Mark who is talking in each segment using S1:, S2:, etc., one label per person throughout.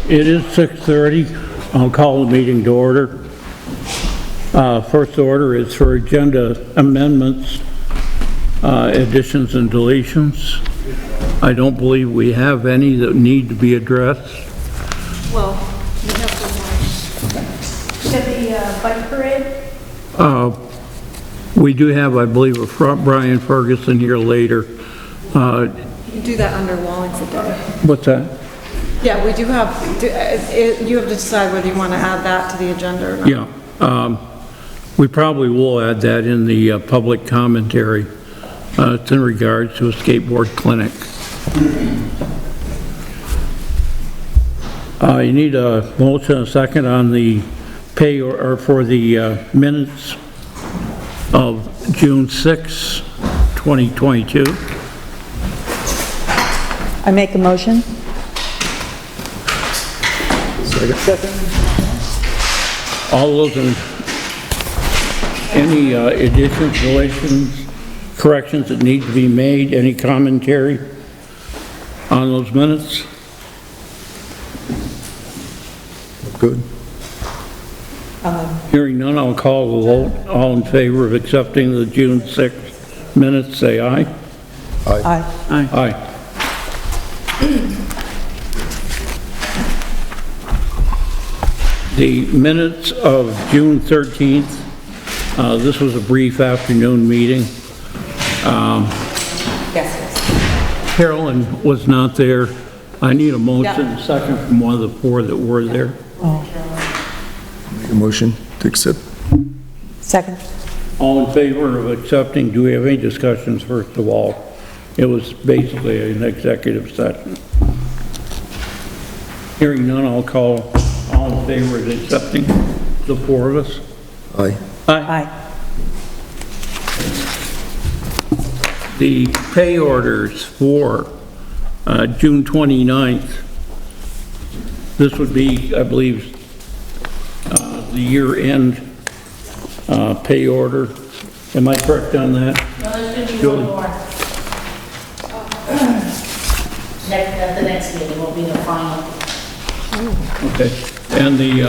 S1: It is 6:30. I'll call the meeting to order. First order is for agenda amendments, additions and deletions. I don't believe we have any that need to be addressed.
S2: Well, we have the bike parade.
S1: We do have, I believe, a Brian Ferguson here later.
S2: You can do that under Wallingford Day.
S1: What's that?
S2: Yeah, we do have, you have to decide whether you want to add that to the agenda or not.
S1: Yeah, we probably will add that in the public commentary. It's in regards to a skateboard clinic. You need a motion and a second on the pay or for the minutes of June 6, 2022.
S3: I make a motion.
S4: Second.
S1: All those in, any additions, deletions, corrections that need to be made, any commentary on those minutes?
S4: Good.
S1: Hearing none, I'll call the vote. All in favor of accepting the June 6th minutes, say aye.
S4: Aye.
S1: Aye. The minutes of June 13th, this was a brief afternoon meeting.
S3: Yes.
S1: Carolyn was not there. I need a motion, and a second from one of the four that were there.
S4: Make a motion to accept.
S3: Second.
S1: All in favor of accepting, do we have any discussions first of all? It was basically an executive session. Hearing none, I'll call all in favor of accepting, the four of us.
S4: Aye.
S3: Aye.
S1: The pay orders for June 29th, this would be, I believe, the year-end pay order. Am I correct on that?
S5: No, there's going to be
S1: Julie?
S5: one more. At the next meeting will be the final.
S1: Okay. And the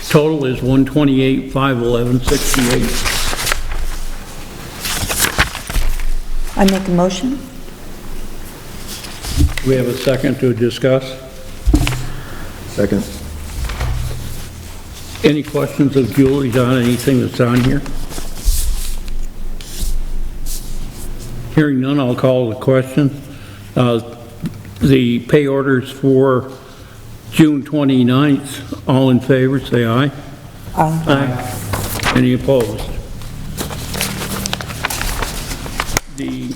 S1: total is 128,511.68.
S3: I make a motion.
S1: Do we have a second to discuss?
S4: Second.
S1: Any questions of Julie on anything that's on here? Hearing none, I'll call the question. The pay orders for June 29th, all in favor, say aye.
S3: Aye.
S1: Aye. Any opposed? The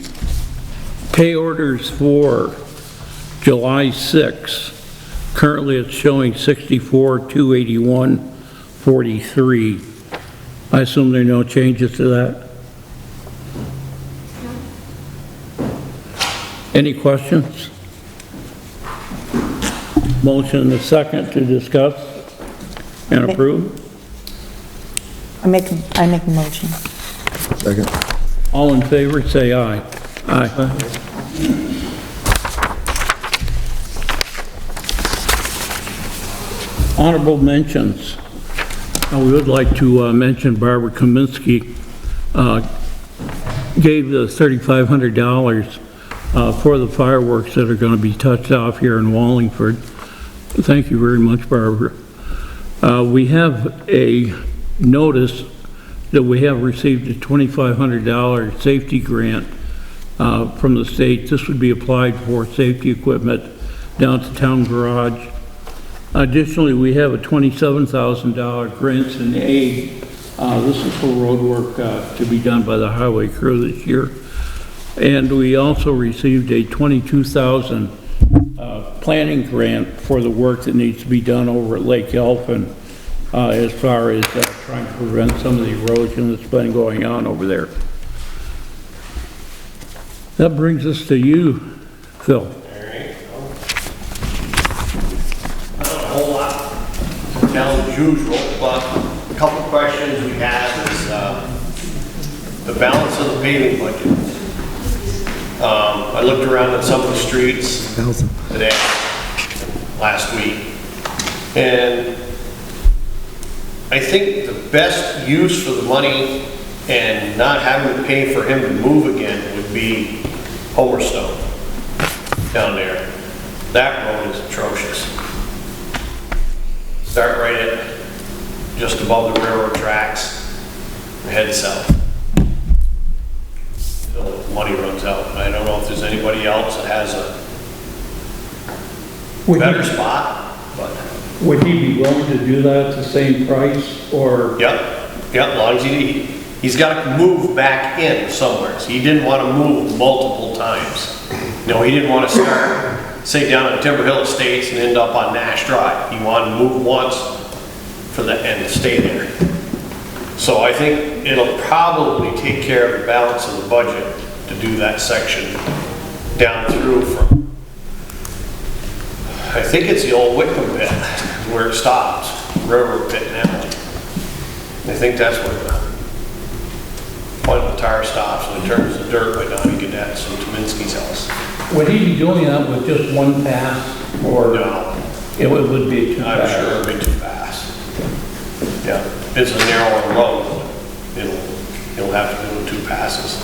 S1: pay orders for July 6, currently it's showing 64,281.43. I assume there are no changes to that? Any questions? Motion and a second to discuss and approve.
S3: I make a motion.
S4: Second.
S1: All in favor, say aye. Aye. Honorable mentions. We would like to mention Barbara Kaminsky gave the $3,500 for the fireworks that are going to be touched off here in Wallingford. Thank you very much, Barbara. We have a notice that we have received a $2,500 safety grant from the state. This would be applied for safety equipment down to town garage. Additionally, we have a $27,000 grants and aid. This is for road work to be done by the highway crew this year. And we also received a $22,000 planning grant for the work that needs to be done over at Lake Elfin as far as trying to prevent some of the erosion that's been going on over there. That brings us to you, Phil.
S6: All right. Not a whole lot down as usual, but a couple questions we have is the balance of the paving budget. I looked around at some of the streets today, last week, And I think the best use for the money and not having to pay for him to move again would be Homerstone down there. That road is atrocious. Start right at just above the railroad tracks and head south. Till the money runs out. I don't know if there's anybody else that has a better spot, but.
S1: Would he be willing to do that at the same price, or?
S6: Yep, as long as he's got to move back in somewhere. So he didn't want to move multiple times. No, he didn't want to start, say, down at Timber Hill Estates and end up on Nash Drive. He wanted to move once for the and stay there. So I think it'll probably take care of the balance of the budget to do that section down through from, I think it's the old Wickham pit where it stops, railroad pit now. I think that's where one of the tire stops and it turns to dirt by Donnie Gadet's and Tominski's house.
S1: Would he be doing that with just one pass, or?
S6: No,
S1: It would be two
S6: I'm
S1: pass?
S6: sure it'll be too fast. Yeah, it's a narrower road. He'll have to do 2 passes.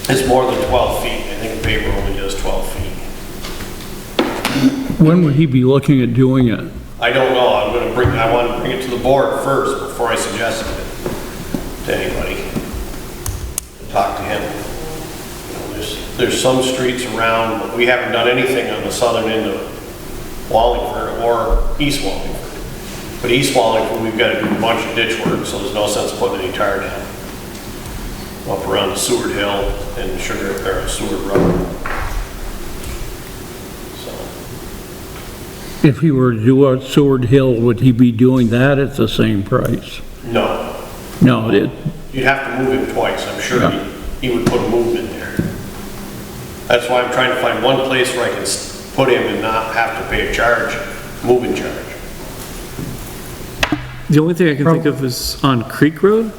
S6: It's more than 12 feet. I think the paper only does 12 feet.
S1: When would he be looking at doing it?
S6: I don't know. I want to bring it to the board first before I suggest it to anybody. Talk to him. You know, there's some streets around, but we haven't done anything on the southern end of Wallingford or East Wallingford. But East Wallingford, we've got to do a bunch of ditch work, so there's no sense putting any tar down. Up around the Seward Hill and Seward Road.
S1: If he were to do a Seward Hill, would he be doing that at the same price?
S6: No.
S1: No,
S6: You'd have to move him twice. I'm sure
S1: Yeah.
S6: he would put a move in there. That's why I'm trying to find one place where I can put him and not have to pay a charge, moving charge.
S7: The only thing I can think of is on Creek Road,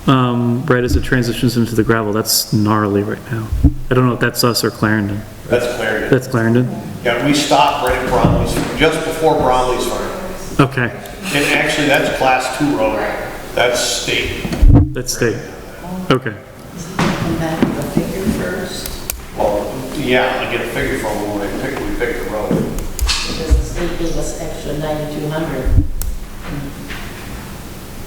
S7: right as it transitions into the gravel. That's gnarly right now. I don't know if that's us or Clarendon.
S6: That's Clarendon.
S7: That's Clarendon?
S6: Yeah, we stopped right at Bromley's, just before Bromley's Farm.
S7: Okay,
S6: And actually, that's Class 2 road. That's state.
S7: that's state. Okay.
S5: Come back with a figure first,
S6: Well, yeah, I get a figure from them when we pick the road.
S5: because the state gave us extra 9,200.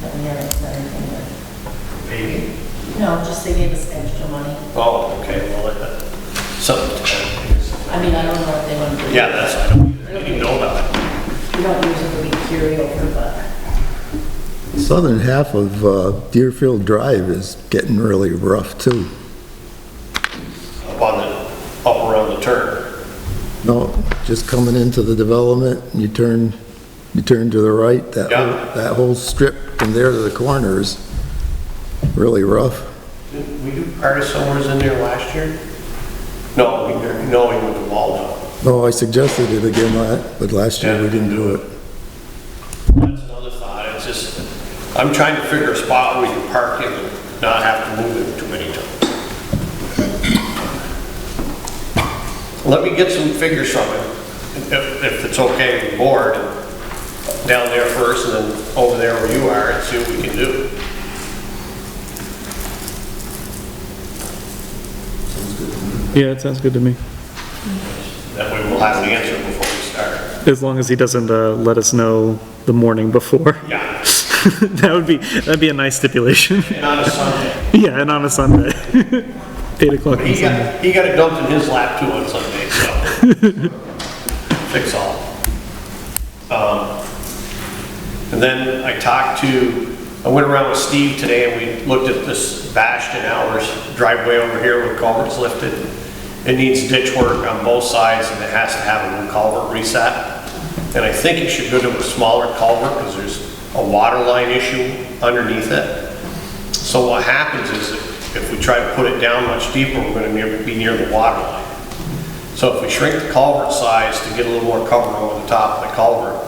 S5: That we haven't done anything with.
S6: Maybe.
S5: No, just they gave us extra money.
S6: Oh, okay, well, something to kind of.
S5: I mean, I don't know if they want to.
S6: Yeah, that's, I didn't even know about it.
S5: We don't use it to be carryover, but
S4: Southern half of Deerfield Drive is getting really rough too.
S6: Up around the turn.
S4: No, just coming into the development, you turn to the right,
S6: Yeah.
S4: that whole strip from there to the corner is really rough.
S6: Did we do part of somewheres in there last year? No, we went to Waldo.
S4: No, I suggested it again, but last year we didn't do it.
S6: That's another thought, it's just, I'm trying to figure a spot where we can park him and not have to move him too many times. Let me get some figures from him, if it's okay with the board, down there first and then over there where you are and see what we can do.
S7: Yeah, it sounds good to me.
S6: That way we'll have an answer before we start.
S7: As long as he doesn't let us know the morning before.
S6: Yeah,
S7: That'd be a nice stipulation.
S6: and on a Sunday.
S7: Yeah, and on a Sunday. 8 o'clock on Sunday.
S6: He got it dumped in his lap too on Sunday, so. Fix all. And then I went around with Steve today and we looked at this Bastion Hours driveway over here where the culvert's lifted. It needs ditch work on both sides and it has to have a new culvert reset. And I think it should go to a smaller culvert because there's a water line issue underneath it. So what happens is if we try to put it down much deeper, we're going to be near the water line. So if we shrink the culvert size to get a little more cover over the top of the culvert,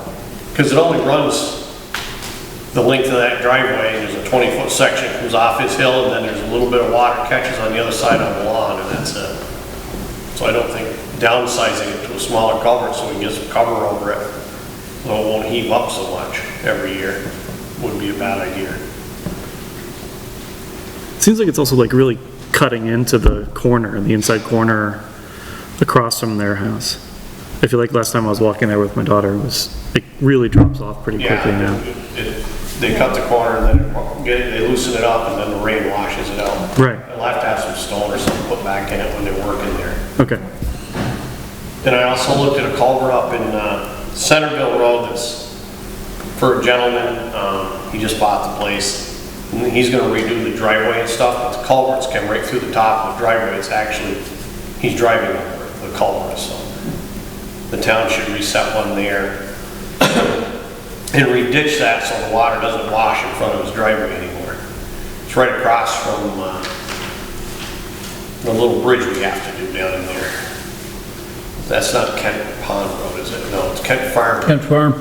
S6: because it only runs the length of that driveway, and there's a 20-foot section that comes off his hill, and then there's a little bit of water catches on the other side of the lawn, and that's it. So I don't think downsizing it to a smaller culvert so we can get some cover over it so it won't heave up so much every year. Would be a bad idea.
S7: Seems like it's also like really cutting into the corner, the inside corner across from their house. I feel like last time I was walking there with my daughter, it was, it really drops off pretty quickly now.
S6: They cut the corner and then they loosen it up and then the rain washes it out.
S7: Right.
S6: They'll have to have some stone or something put back in it when they're working there.
S7: Okay.
S6: Then I also looked at a culvert up in Centerville Road that's for a gentleman. He just bought the place. And he's gonna redo the driveway and stuff, but the culverts come right through the top of the driveway. It's actually, he's driving over the culvert, so the town should reset one there and re-ditch that so the water doesn't wash in front of his driveway anymore. It's right across from the little bridge we have to do down in there. That's not Kent Pond Road, is it? No, it's Kent Farm.
S1: Kent Farm?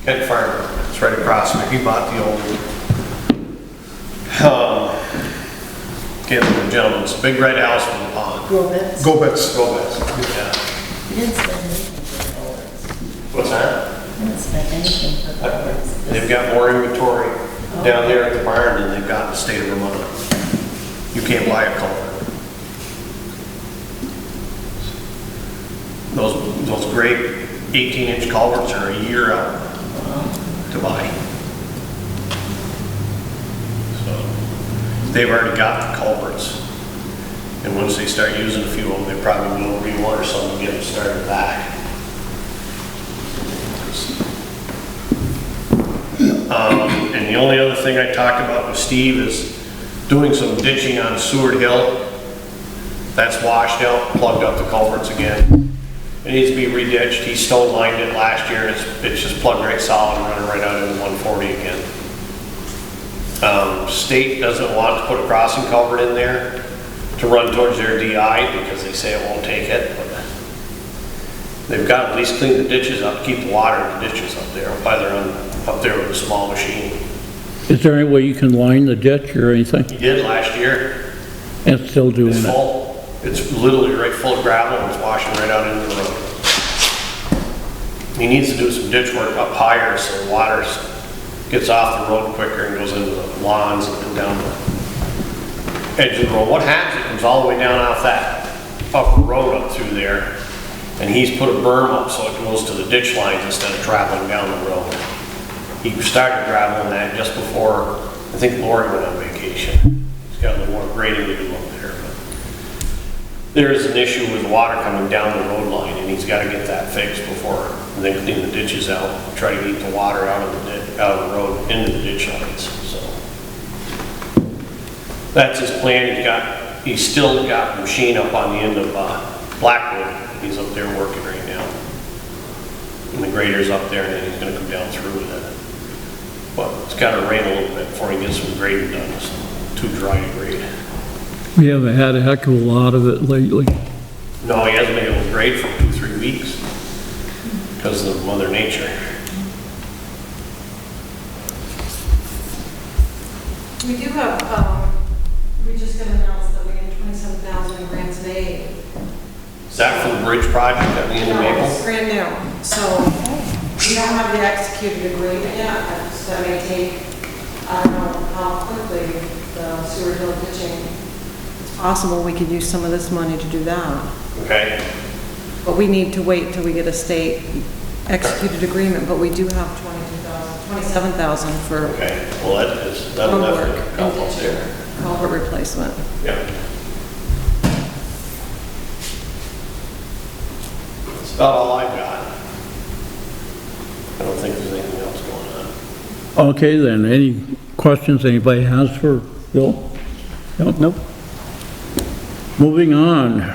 S6: Kent Farm Road. It's right across from it. He bought the old, can't remember the gentleman's big red house with the pond.
S5: Gobets.
S6: Gobets, yeah.
S5: You didn't spend anything for culverts.
S6: What's that?
S5: You didn't spend anything for culverts.
S6: They've got more inventory down there at the barn than they've got in the state of Vermont. You can't buy a culvert. Those great 18-inch culverts are a year out to buy. So they've already got the culverts. And once they start using a few of them, they probably will rewater some to get them started back. And the only other thing I talked about with Steve is doing some ditching on Seward Hill. That's washed out, plugged up the culverts again. It needs to be re-ditched. He stone lined it last year. It's just plugged right solid and running right out into 140 again. State doesn't want to put a crossing culvert in there to run towards their DI because they say it won't take it. But they've got to at least clean the ditches up, keep the water in the ditches up there. Why they're up there with a small machine.
S1: Is there any way you can line the ditch or anything?
S6: He did last year.
S1: And it's still doing
S6: It's
S1: it?
S6: full. It's literally right full of gravel and it's washing right out into the road. He needs to do some ditch work up higher so the water gets off the road quicker and goes into the lawns and down the edge of the road. What happens, it comes all the way down off that upper road up through there, and he's put a berm up so it goes to the ditch lines instead of traveling down the road. He started graveling that just before, I think Lori went on vacation. He's got a little more grading to do up there, but there is an issue with water coming down the road line, and he's got to get that fixed before they clean the ditches out, try to keep the water out of the road into the ditch lines, so. That's his plan. He's still got the machine up on the end of Blackwood. He's up there working right now. And the grader's up there, and then he's gonna come down through with it. But it's gotta rain a little bit before he gets some grading done. It's too dry to grade.
S1: We haven't had a heck of a lot of it lately.
S6: No, he hasn't been able to grade for 2-3 weeks because of Mother Nature.
S2: We do have, we just got announced that we had 27,000 in grants of aid.
S6: Is that for the bridge project at the end of
S2: No,
S6: April?
S2: it's brand new, so we don't have the executed agreement yet. That may take, I don't know how quickly the Seward Hill ditching. It's possible we could use some of this money to do that.
S6: Okay.
S2: But we need to wait till we get a state executed agreement, but we do have 27,000 for
S6: Okay, well, that'll
S2: road
S6: definitely
S2: work
S6: help
S2: and
S6: us there.
S2: culvert replacement.
S6: Yeah. That's about all I've got. I don't think there's anything else going on.
S1: Okay then, any questions anybody has for Bill?
S7: Nope.
S1: Moving on.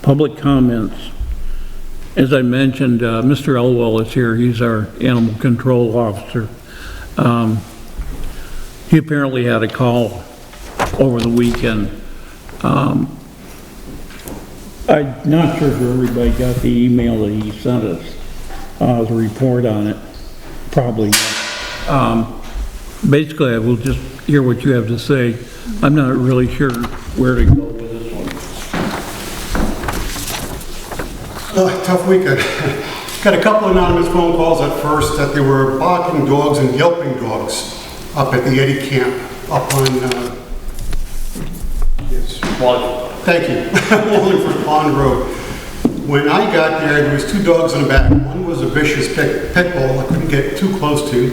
S1: Public comments. As I mentioned, Mr. Elwell is here. He's our animal control officer. He apparently had a call over the weekend. I'm not sure if everybody got the email that he sent us, the report on it. Probably not. Basically, I will just hear what you have to say. I'm not really sure where to go with this one.
S8: Tough weekend. Got a couple anonymous phone calls at first that there were barking dogs and yelping dogs up at the Eddy camp, up on, yes, thank you, Wallingford Pond Road. When I got there was 2 dogs in the back. One was a vicious pit bull I couldn't get too close to.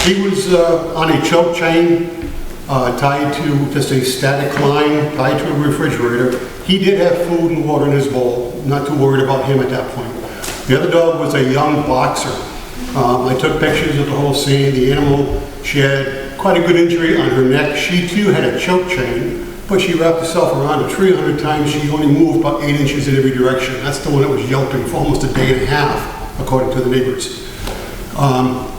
S8: He was on a choke chain, tied to just a static line, tied to a refrigerator. He did have food and water in his bowl, not too worried about him at that point. The other dog was a young boxer. I took pictures of the whole scene. The animal, she had quite a good injury on her neck. She too had a choke chain, but she wrapped herself around a tree 100 times. She only moved about 8 inches in every direction. That's the one that was yelping for almost a day and a half, according to the neighbors.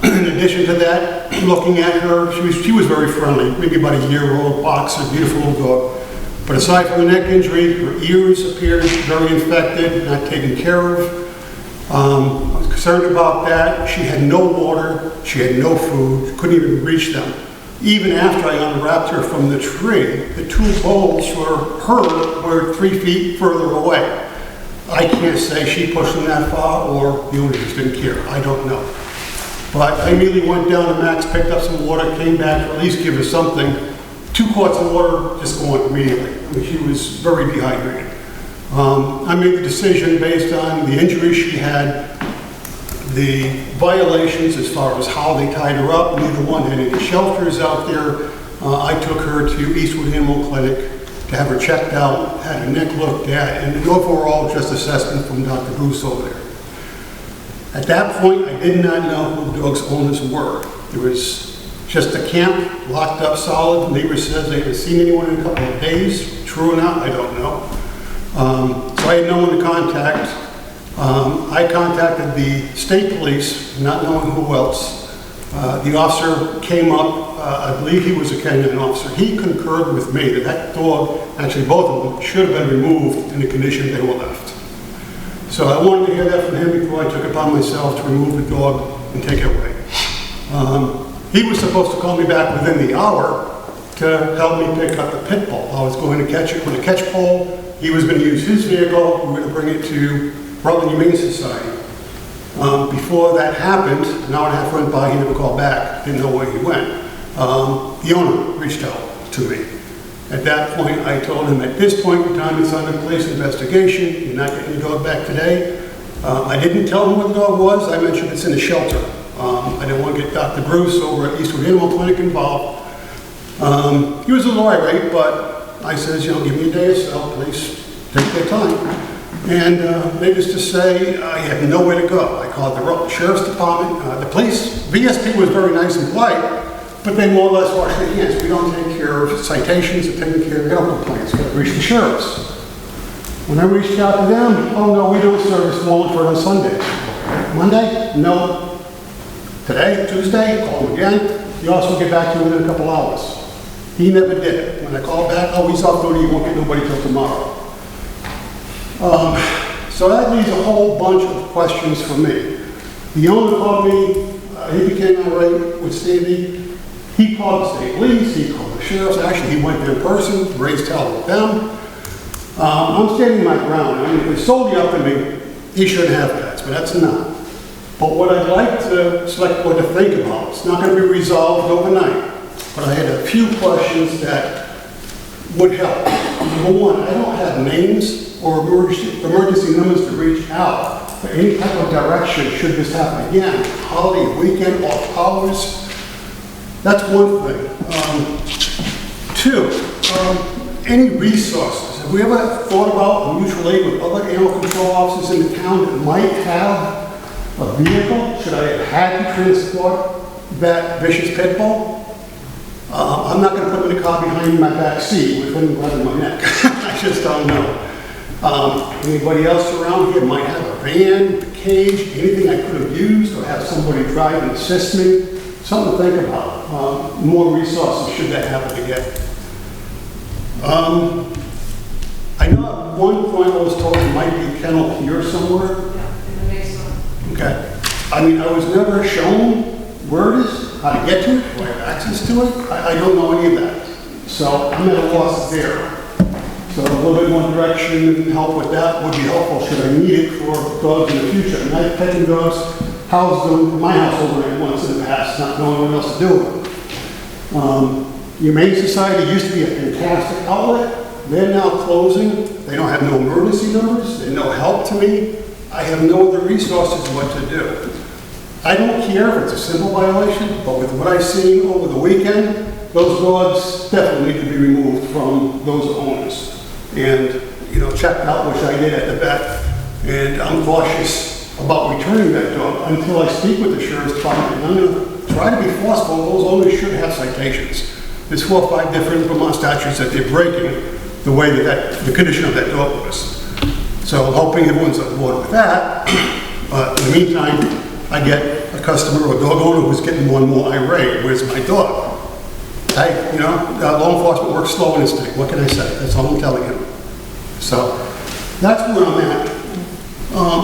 S8: In addition to that, looking at her, she was very friendly, maybe about a year-old boxer, beautiful little dog. But aside from the neck injury, her ears appeared very infected, not taken care of. I was concerned about that. She had no water, she had no food, couldn't even reach them. Even after I unwrapped her from the tree, the 2 bowls were 3 feet further away. I can't say she pushed them that far or the owner just didn't care. I don't know. But I immediately went down to Max, picked up some water, came back to at least give her something. 2 quarts of water just going immediately. I mean, she was very dehydrated. I made the decision based on the injuries she had, the violations as far as how they tied her up. Neither one had any shelters out there. I took her to Eastwood Animal Clinic to have her checked out, had her neck looked at, and an overall just assessment from Dr. Bruce over there. At that point, I did not know who the dog's owners were. There was just a camp, locked up solid. The neighbor says they haven't seen anyone in a couple of days. True or not, I don't know. So I had no one to contact. I contacted the state police, not knowing who else. The officer came up, I believe he was a canine officer. He concurred with me that dog, actually both of them, should have been removed in the condition they were left. So I wanted to hear that from him before I took it upon myself to remove the dog and take it away. He was supposed to call me back within the hour to help me pick up the pit bull. I was going to catch it with a catch pole. He was going to use his vehicle. We were going to bring it to Rutland Humane Society. Before that happened, an hour and a half went by, he never called back, didn't know where he went. The owner reached out to me. At that point, I told him, at this point in time, it's under police investigation. You're not getting your dog back today. I didn't tell him where the dog was. I mentioned it's in a shelter. I didn't want to get Dr. Bruce over at Eastwood Animal Clinic involved. He was a little irate, but I says, give me a day or so, please take their time. And needless to say, I had nowhere to go. I called the Rutland Sheriff's Department. The police, VSP was very nice and polite, but they more or less washed their hands. We don't take care of citations or taking care of health complaints. Got to reach the sheriffs. When I reached out to them, oh no, we don't service Wallingford on Sundays. Monday? No. Today? Tuesday? Call him again. He also get back to me within a couple hours. He never did it. When I called back, oh, he's off duty, he won't get nobody till tomorrow. So that leaves a whole bunch of questions for me. The owner called me, he became irate with Sandy. He called the state police, he called the sheriffs. Actually, he went there in person, raised hell with them. I'm standing my ground. I mean, if it's solely up to me, he shouldn't have pets, but that's not. But what I'd like to Selectboard to think about, it's not going to be resolved overnight, but I had a few questions that would help. Number one, I don't have names or emergency numbers to reach out for any type of direction should this happen again. Holiday, weekend, off hours. That's one thing. Two, any resources. Have we ever thought about mutual aid with other animal control officers in the town that might have a vehicle? Should I have had to transport that vicious pit bull? I'm not going to put him in the car behind my back seat with him grabbing my neck. I just don't know. Anybody else around here might have a van, a cage, anything I could have used, or have somebody drive and assist me. Something to think about. More resources should that happen again. I know at one point I was told there might be a kennel here somewhere.
S2: Yeah, in the basement.
S8: Okay. I mean, I was never shown where it is, how to get to it, do I have access to it? I don't know any of that. So I'm at a loss there. So a little bit more direction and help with that would be helpful should I need it for dogs in the future. And I've taken dogs, housed them in my household once in the past, not knowing what else to do with them. Humane Society used to be a fantastic outlet. They're now closing. They don't have no emergency numbers. They're no help to me. I have no other resources what to do. I don't care if it's a simple violation, but with what I've seen over the weekend, those dogs definitely need to be removed from those owners. And, you know, checked out, which I did at the vet, and I'm cautious about returning that dog until I speak with the sheriff's department. And I'm going to try to be forceful. Those owners should have citations. There's 4 or 5 different Vermont statutes that they're breaking the way that the condition of that dog was. So I'm hoping everyone's on board with that. But in the meantime, I get a customer or a dog owner who's getting more and more irate. Where's my dog? You know, law enforcement works slow in this thing. What can I say? That's all I'm telling him. So that's where I'm at.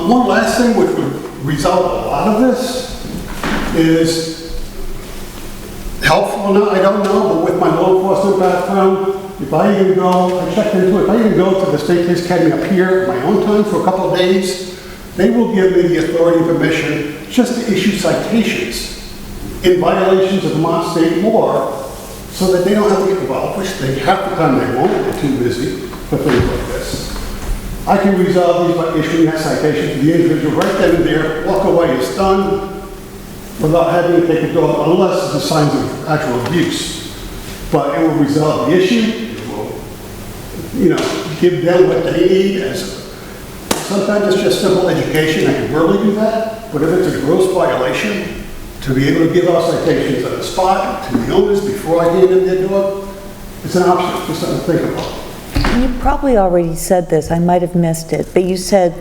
S8: One last thing which would resolve a lot of this is helpful or not, I don't know, but with my law enforcement background, if I even go, I checked into it, if I even go to the State Police Academy up here at my own time for a couple of days, they will give me the authority and permission just to issue citations in violations of Vermont state law so that they don't have to get involved, which they half the time they won't, they're too busy for things like this. I can resolve these by issuing that citation to the individual right then and there, walk away, it's done, without having to take a dog, unless there's signs of actual abuse. But it will resolve the issue, it will, you know, give them what they need. Sometimes it's just simple education, I can verbally do that, but if it's a gross violation, to be able to give out citations on the spot to the owners before I hand them their dog, it's an option, just something to think about.
S3: You probably already said this, I might have missed it, but you said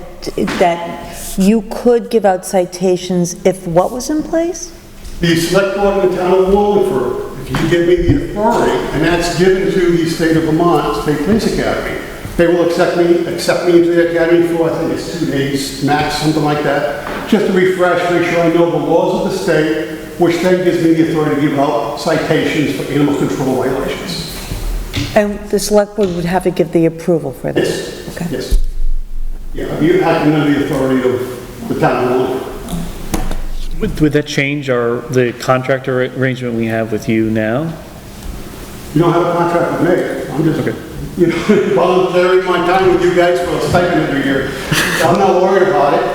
S3: that you could give out citations if what was in place?
S8: The select board in the town of Wallingford, if you give me the authority, and that's given to the state of Vermont State Police Academy, they will accept me into the academy for, I think it's 2 days max, something like that, just to refresh, make sure I know the laws of the state, which then gives me the authority to give out citations for animal control violations.
S3: And the select board would have to give the approval for this?
S8: Yes.
S3: Okay.
S8: Yes. Yeah, you acting under the authority of the town of Wallingford.
S7: Would that change the contract arrangement we have with you now?
S8: You don't have a contract with me. I'm just, you know, volunteering my time with you guys for a stipend every year. I'm not worried about it.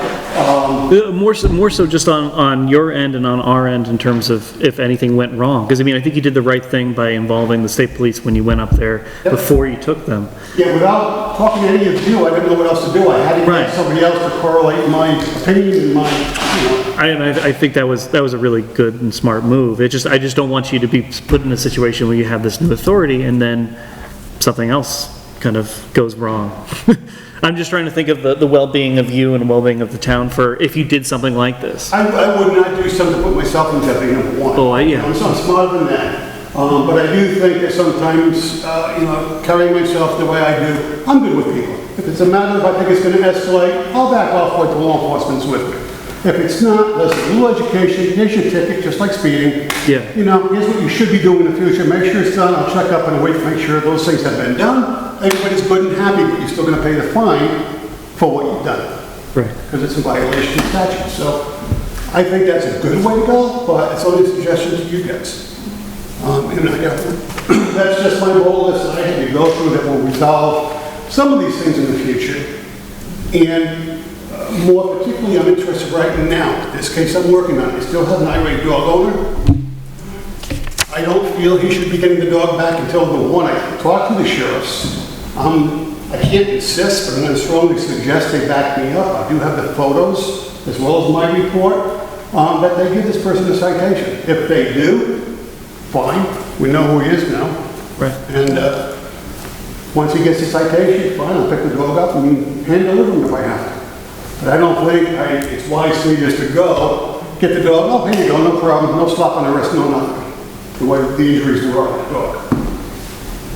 S7: More so just on your end and on our end in terms of if anything went wrong. Because I mean, I think you did the right thing by involving the state police when you went up there before you took them.
S8: Yeah, without talking to any of you, I didn't know what else to do. I had to get somebody else to correlate my opinion and my, you know.
S7: I think that was a really good and smart move. I just don't want you to be put in a situation where you have this new authority and then something else kind of goes wrong. I'm just trying to think of the well-being of you and the well-being of the town for if you did something like this.
S8: I would not do something to put myself in jeopardy, number one.
S7: Oh, yeah.
S8: I'm smarter than that. But I do think that sometimes, you know, carrying myself the way I do, I'm good with people. If it's a matter of I think it's going to escalate, I'll back off what the law enforcement's with me. If it's not, there's a little education, here's your ticket, just like speeding.
S7: Yeah.
S8: You know, here's what you should be doing in the future, make sure it's done, I'll check up and wait to make sure those things have been done. Everybody's good and happy, but you're still gonna pay the fine for what you've done.
S7: Right.
S8: Because it's a violation of statute. So I think that's a good way to go, but it's only a suggestion to you guys. And that's just my goal list that I had to go through that will resolve some of these things in the future. And more particularly, I'm interested right now. In this case I'm working on, I still have an irate dog owner. I don't feel he should be getting the dog back until the one. I talked to the sheriffs. I can't insist, but I'm going to strongly suggest they back me up. I do have the photos, as well as my report, that they give this person a citation. If they do, fine. We know who he is now.
S7: Right.
S8: And once he gets the citation, fine, I'll pick the dog up and hand deliver him if I have to. But I don't think it's wise for me just to go, get the dog, oh, here you go, no problem, no slap on the wrist, no nothing. The way the injuries were on the dog.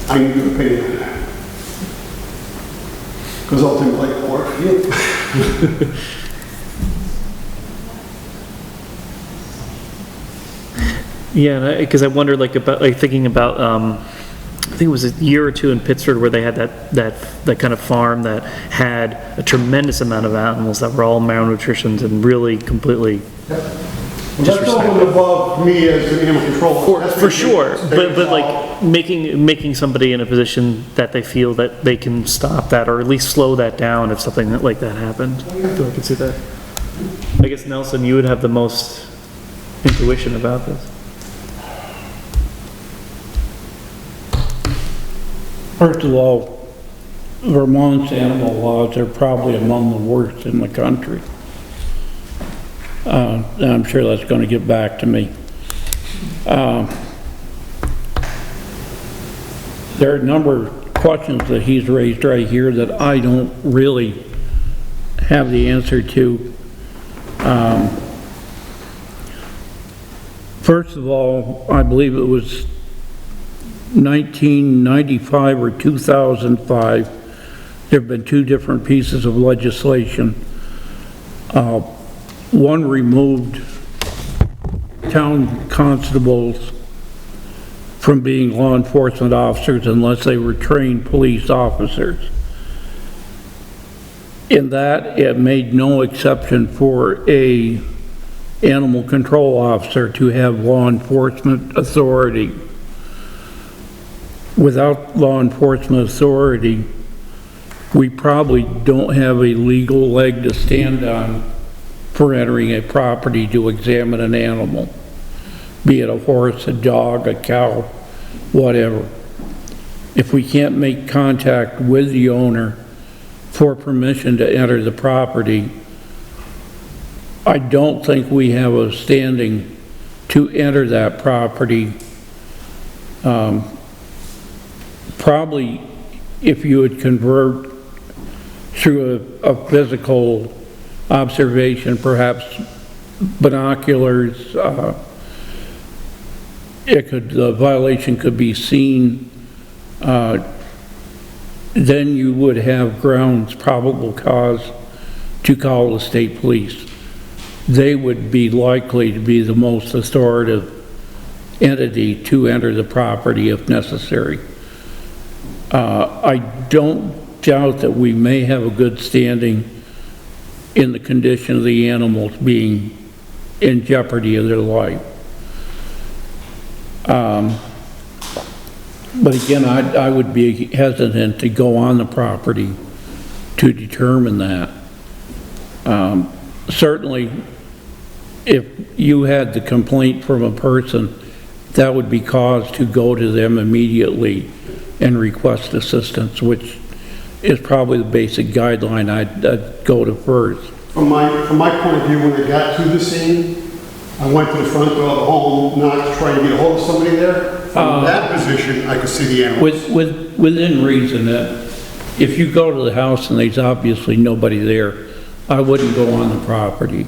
S8: I need your opinion on that. Because ultimately it'll work for you.
S7: Yeah, because I wondered thinking about think it was a year or two in Pittsburgh where they had that kind of farm that had a tremendous amount of animals that were all malnutritioned and really completely.
S8: Well, that's over and above me as an animal control.
S7: For sure, but like making somebody in a position that they feel that they can stop that or at least slow that down if something like that happened. I can see that. I guess Nelson, you would have the most intuition about this.
S1: First of all, Vermont's animal laws are probably among the worst in the country. I'm sure that's going to get back to me. There are a number of questions that he's raised right here that I don't really have the answer to. First of all, I believe it was 1995 or 2005, there have been two different pieces of legislation. One removed town constables from being law enforcement officers unless they were trained police officers. In that, it made no exception for a animal control officer to have law enforcement authority. Without law enforcement authority, we probably don't have a legal leg to stand on for entering a property to examine an animal, be it a horse, a dog, a cow, whatever. If we can't make contact with the owner for permission to enter the property, I don't think we have a standing to enter that property. Probably if you would convert through a physical observation, perhaps binoculars, the violation could be seen, then you would have grounds, probable cause to call the state police. They would be likely to be the most authoritative entity to enter the property if necessary. I don't doubt that we may have a good standing in the condition of the animals being in jeopardy of their life. But again, I would be hesitant to go on the property to determine that. Certainly, if you had the complaint from a person, that would be cause to go to them immediately and request assistance, which is probably the basic guideline I'd go to first.
S8: From my point of view, when I got to the scene, I went to the front door of the home, not to try to get a hold of somebody there. From that position, I could see the animals.
S1: Within reason, that if you go to the house and there's obviously nobody there, I wouldn't go on the property.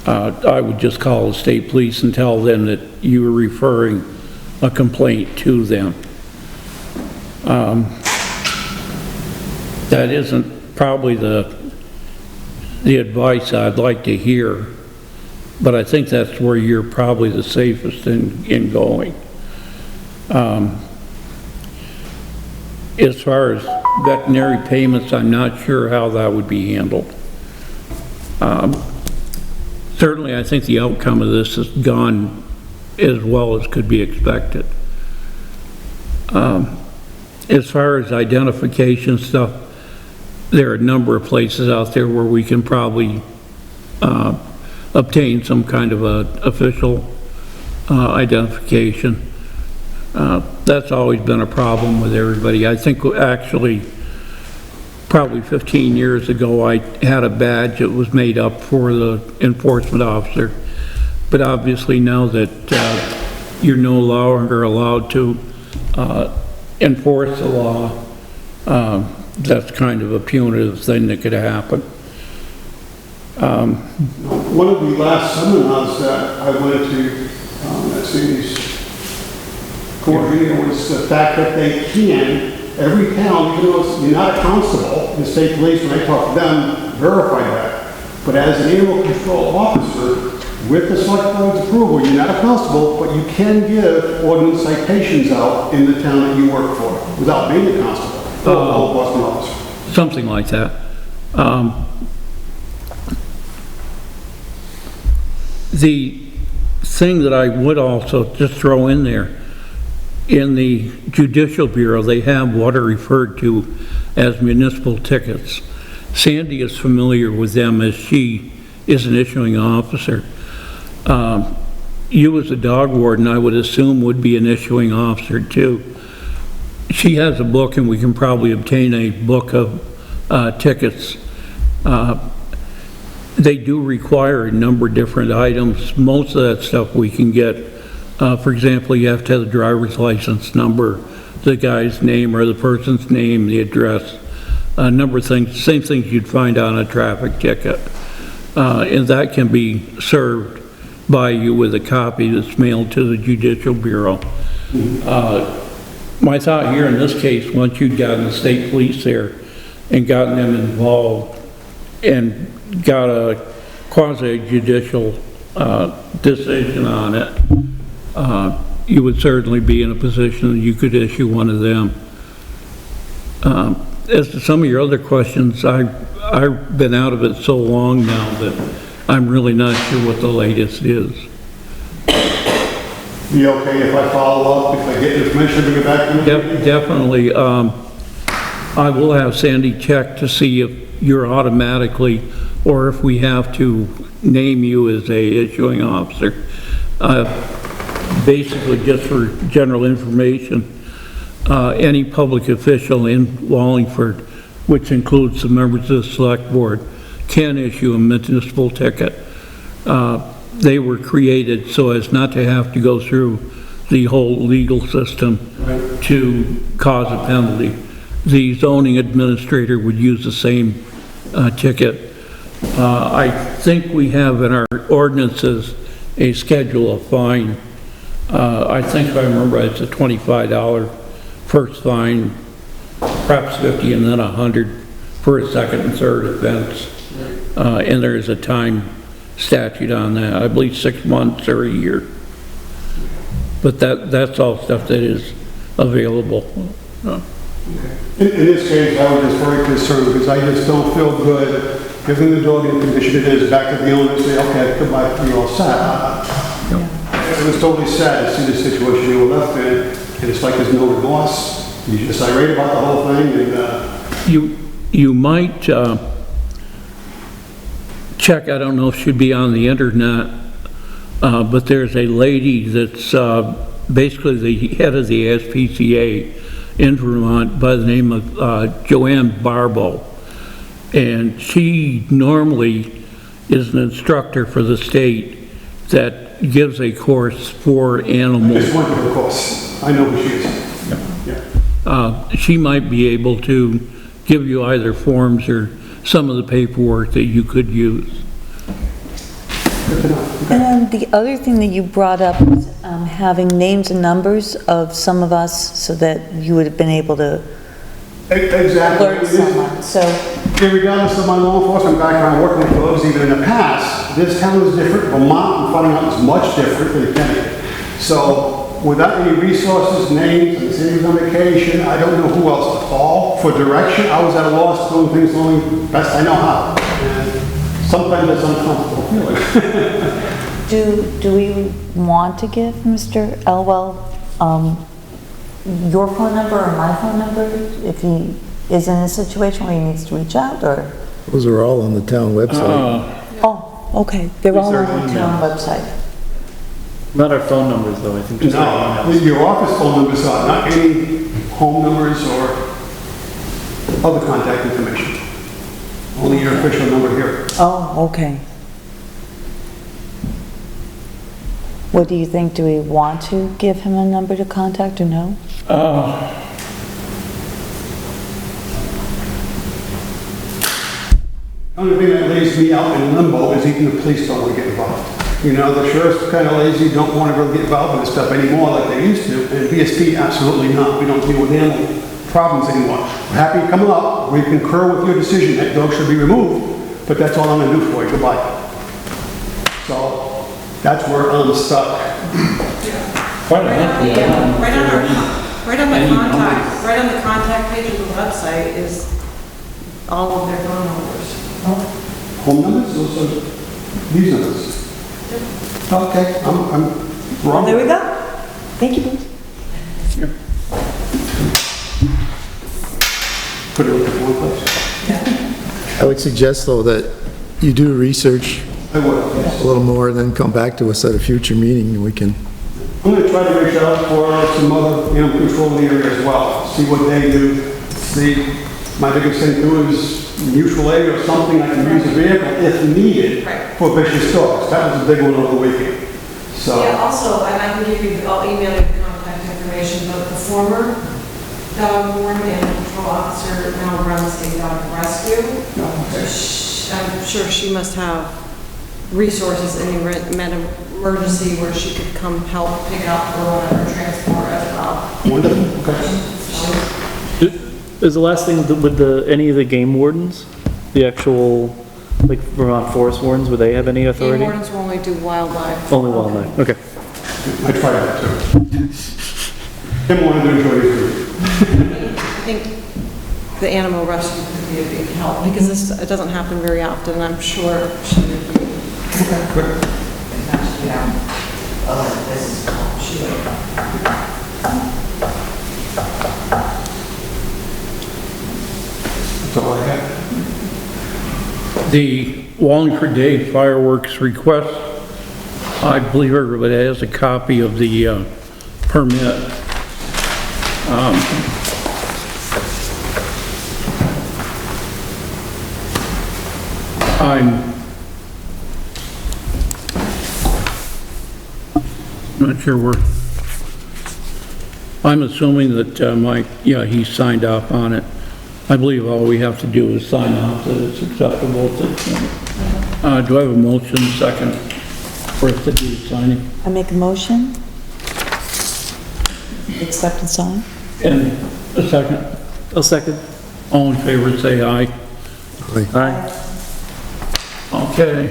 S1: I would just call the state police and tell them that you were referring a complaint to them. That isn't probably the advice I'd like to hear, but I think that's where you're probably the safest in going. As far as veterinary payments, I'm not sure how that would be handled. Certainly, I think the outcome of this has gone as well as could be expected. As far as identification stuff, there are a number of places out there where we can probably obtain some kind of a official identification. That's always been a problem with everybody. I think actually probably 15 years ago I had a badge that was made up for the enforcement officer, but obviously now that you're no longer allowed to enforce the law, that's kind of a punitive thing that could happen.
S8: One of the last seminars that I went to at city's coordinator was the fact that they can, every town, even though you're not a constable, the state police, when I talk to them, verify that. But as an animal control officer, with the select board's approval, you're not a constable, but you can give ordinance citations out in the town that you work for without being a constable or a law enforcement officer.
S1: Something like that. The thing that I would also just throw in there, in the Judicial Bureau, they have what are referred to as municipal tickets. Sandy is familiar with them as she is an issuing officer. You as a dog warden, I would assume, would be an issuing officer too. She has a book, and we can probably obtain a book of tickets. They do require a number of different items. Most of that stuff we can get. For example, you have to have the driver's license number, the guy's name or the person's name, the address, a number of things, same things you'd find on a traffic ticket. And that can be served by you with a copy that's mailed to the Judicial Bureau. My thought here in this case, once you'd gotten the state police there and gotten them involved and got a quasi-judicial decision on it, you would certainly be in a position that you could issue one of them. As to some of your other questions, I've been out of it so long now that I'm really not sure what the latest is.
S8: Be okay if I follow up, if I get information, bring it back to you?
S1: Definitely. I will have Sandy check to see if you're automatically, or if we have to name you as a issuing officer. Basically, just for general information, any public official in Wallingford, which includes the members of the select board, can issue a municipal ticket. They were created so as not to have to go through the whole legal system to cause a penalty. The zoning administrator would use the same ticket. I think we have in our ordinances a schedule of fine. I think if I remember, it's a $25 first fine, perhaps 50, and then 100 for a second and third offense. And there is a time statute on that. I believe 6 months or a year. But that's all stuff that is available.
S8: In this case, I was just very concerned because I just don't feel good giving the dog in the condition it is back to the owner and say, okay, goodbye, you're all set. It was totally sad to see the situation you were left in, and it's like there's no remorse. You just irate about the whole thing, and
S1: You might check, I don't know if she'd be on the internet, but there's a lady that's basically the head of the SPCA in Vermont by the name of Joanne Barbo. And she normally is an instructor for the state that gives a course for animals.
S8: I just went to the course. I know who she is. Yeah.
S1: She might be able to give you either forms or some of the paperwork that you could use.
S3: And then the other thing that you brought up was having names and numbers of some of us so that you would have been able to
S8: Exactly.
S3: alert someone, so.
S8: Regardless of my law enforcement background, working with dogs even in the past, this town is different. Vermont, I'm finding out, is much different than Connecticut. So without any resources, names, and cities on vacation, I don't know who else to call for direction. I was at a loss doing things only best I know how. And sometimes it's uncomfortable feeling.
S3: Do we want to give Mr. Elwell your phone number or my phone number if he is in a situation where he needs to reach out, or?
S4: Those are all on the town website.
S3: Oh, okay, they're all on the town website.
S7: Not our phone numbers though, I think just our
S8: No,
S7: emails.
S8: your office phone numbers are, not any home numbers or other contact information. Only your official number here.
S3: Oh, okay. What do you think? Do we want to give him a number to contact or no?
S8: The only thing that lays me out in limbo is even the police don't want to get involved. You know, the sheriff's kind of lazy, don't want to really get involved with this stuff anymore like they used to. And BSP, absolutely not. We don't deal with animal problems anymore. We're happy to come up. We concur with your decision that dog should be removed, but that's all I'm going to do for you. Goodbye. So That's where I'm stuck.
S1: Quite a handful.
S2: Right on the contact page of the website is all of their phone numbers.
S8: Home numbers, those are these numbers. Okay, I'm wrong.
S3: There we go. Thank you, Bruce.
S8: Put it in one place.
S4: I would suggest, though, that you do research
S8: I will, yes.
S4: a little more and then come back to us at a future meeting and we can,
S8: I'm gonna try to reach out for some other animal control area as well, see what they do, see, my biggest thing too is mutual aid or something, I can use a vehicle if needed
S2: Right.
S8: for vicious dogs. That was a big one over the weekend. So,
S2: Yeah, also, and I can give you, I'll email you the contact information, but the former dog warden and patrol officer now runs a dog rescue. I'm sure she must have resources in the emergency where she could come help pick up or whatever, transport as well.
S8: wonderful, okay.
S7: Is the last thing with any of the game wardens, the actual, like Vermont forest wardens, would they have any
S2: Game
S7: authority?
S2: wardens will only do wildlife.
S7: Only wildlife, okay.
S8: I tried that too. Didn't want to do it for you.
S2: I think the animal rescue could be a big help because it doesn't happen very often. I'm sure she would be.
S8: That's all I have.
S1: The Wallingford Day fireworks request, I believe everybody has a copy of the permit. I'm not sure where, I'm assuming that Mike, yeah, he signed off on it. I believe all we have to do is sign off that it's acceptable at this point. Do I have a motion second for us to do the signing?
S3: I make a motion. Accept and sign.
S1: And a second?
S7: I'll second.
S1: All in favor, say aye.
S7: Aye.
S1: Okay.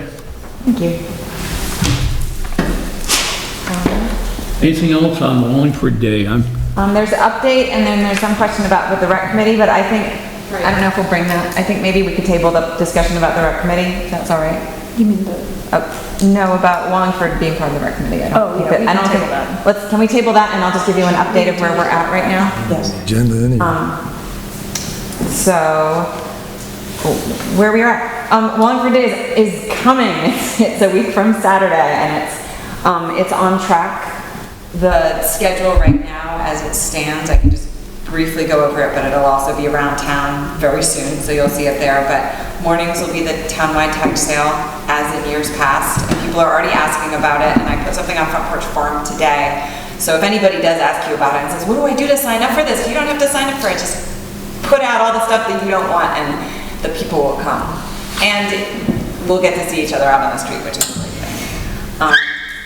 S3: Thank you.
S1: Anything else on Wallingford Day?
S9: There's an update, and then there's some question about with the rec committee, but I think, I don't know if we'll bring that. I think maybe we could table the discussion about the rec committee, if that's all right.
S3: You mean the...
S9: No, about Wallingford being part of the rec committee.
S3: Oh, yeah, we can table that.
S9: Can we table that, and I'll just give you an update of where we're at right now?
S3: Yes.
S4: agenda anyway.
S9: So, where we are at, Wallingford Day is coming. It's a week from Saturday, and it's on track. The schedule right now, as it stands, I can just briefly go over it, but it'll also be around town very soon, so you'll see it there. But mornings will be the townwide tag sale, as in years past, and people are already asking about it, and I put something on Front Porch Forum today. So if anybody does ask you about it and says, what do I do to sign up for this? You don't have to sign up for it, just put out all the stuff that you don't want, and the people will come. And we'll get to see each other out on the street, which is a great thing.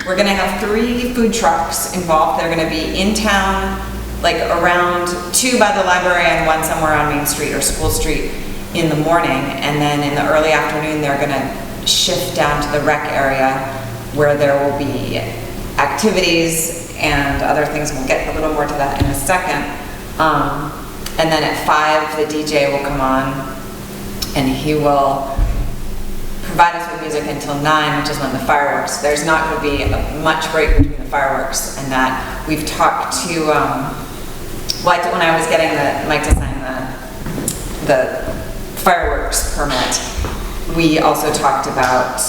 S9: We're gonna have 3 food trucks involved. They're gonna be in town, like around 2 by the library and 1 somewhere on Main Street or School Street in the morning. And then in the early afternoon, they're gonna shift down to the rec area where there will be activities and other things. We'll get a little more to that in a second. And then at 5, the DJ will come on and he will provide us with music until 9, which is when the fireworks. There's not going to be much break between the fireworks, and that we've talked to, when I was getting Mike to sign the fireworks permit, we also talked about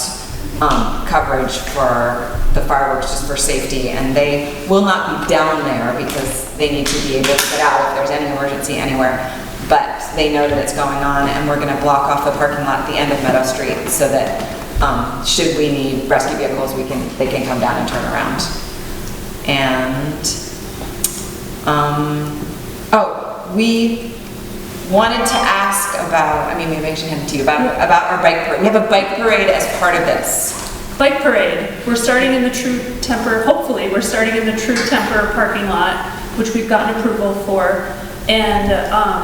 S9: coverage for the fireworks just for safety, and they will not be down there because they need to be able to get out if there's any emergency anywhere. But they know that it's going on, and we're going to block off the parking lot at the end of Meadow Street so that should we need rescue vehicles, they can come down and turn around. And we wanted to ask about, maybe I should hand it to you, about our bike parade. We have a bike parade as part of this.
S10: Bike parade. We're starting in the True Temper, hopefully, we're starting in the True Temper parking lot, which we've gotten approval for. And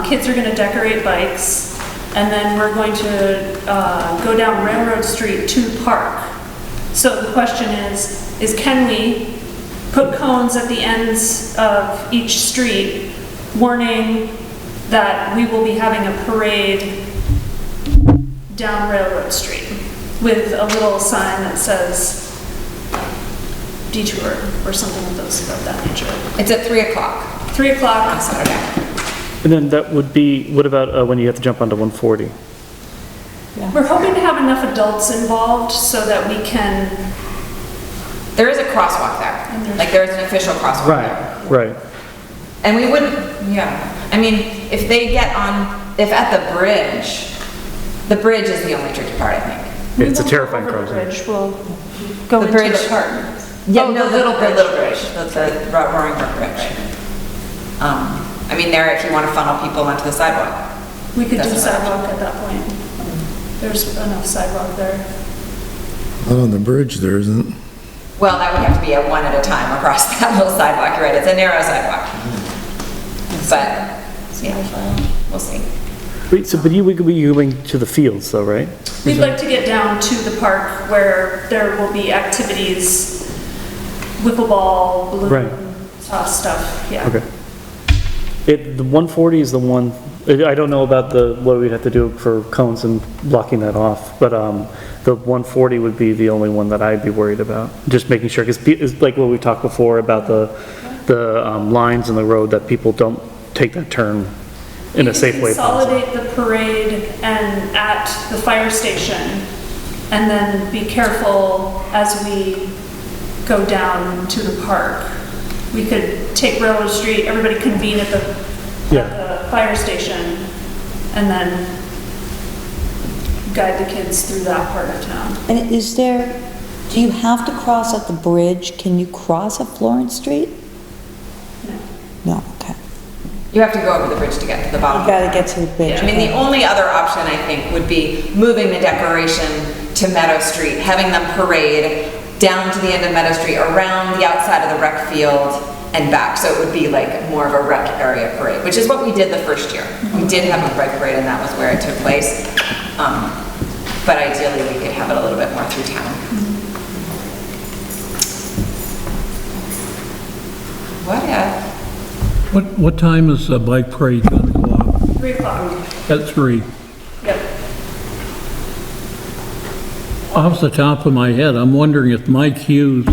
S10: kids are going to decorate bikes, and then we're going to go down Railroad Street to the park So the question is can we put cones at the ends of each street warning that we will be having a parade down Railroad Street with a little sign that says detour or something of that nature.
S9: It's at 3 o'clock
S10: 3 o'clock.
S9: on Saturday.
S7: And then that would be, what about when you have to jump onto 140?
S10: We're hoping to have enough adults involved so that we can,
S9: There is a crosswalk there, like there's an official crosswalk there.
S7: Right.
S9: And we wouldn't, yeah, I mean, if they get on, if at the bridge is the only tricky part, I think.
S7: It's a terrifying
S10: over the
S7: crossing.
S10: bridge, we'll go
S9: The
S10: into
S9: bridge.
S10: the park.
S9: Yeah,
S10: Oh,
S9: no,
S10: the little
S9: the
S10: bridge.
S9: little bridge, the Roaring Brook Bridge. I mean, there, if you want to funnel people onto the sidewalk.
S10: We could do
S9: That's what I-
S10: sidewalk at that point. There's enough sidewalk there.
S4: Not on the bridge, there isn't.
S9: Well, that would have to be a one at a time across that little sidewalk, you're right, it's a narrow sidewalk. But, yeah, we'll see.
S7: Wait, so, but you would be going to the fields though, right?
S10: We'd like to get down to the park where there will be activities, wiffle ball,
S7: Right.
S10: balloon, stuff, yeah.
S7: Okay. The 140 is the one, I don't know about what we'd have to do for cones and blocking that off, but, the 140 would be the only one that I'd be worried about. Just making sure, because it's like what we talked before about the lines in the road, that people don't take that turn in a safe way possible.
S10: Consolidate the parade and at the fire station, and then be careful as we go down to the park. We could take Railroad Street, everybody convene at the fire station, and then guide the kids through that part of town.
S3: And do you have to cross at the bridge? Can you cross at Florence Street? No, okay.
S9: You have to go over the bridge to get to the bottom.
S3: You gotta get to the bridge.
S9: I mean, the only other option, I think, would be moving the decoration to Meadow Street, having them parade down to the end of Meadow Street, around the outside of the rec field and back. So it would be like more of a rec area parade, which is what we did the first year. We did have a rec parade and that was where it took place. But ideally, we could have it a little bit more through town.
S1: What time is the bike parade going to go off?
S10: 3 o'clock.
S1: At 3.
S10: Yep.
S1: Off the top of my head, I'm wondering if Mike Hughes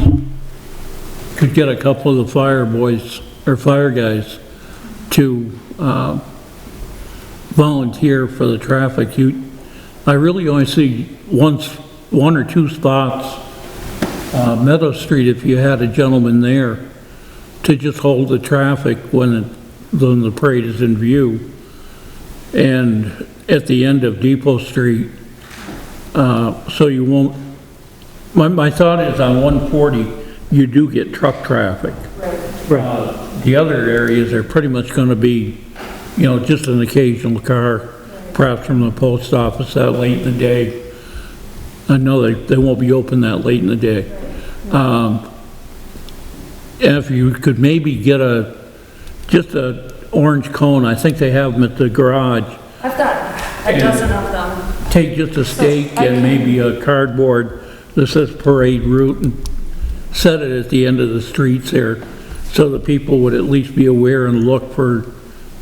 S1: could get a couple of the fire boys, or fire guys, to volunteer for the traffic. I really only see one or two spots, Meadow Street, if you had a gentleman there, to just hold the traffic when the parade is in view. And at the end of Depot Street, so you won't, my thought is on 140, you do get truck traffic. The other areas are pretty much gonna be, just an occasional car, perhaps from the post office that late in the day. I know they won't be open that late in the day. If you could maybe get just a orange cone, I think they have them at the garage.
S10: I've got a dozen of them.
S1: Take just a stake and maybe a cardboard that says parade route and set it at the end of the streets there so that people would at least be aware and look for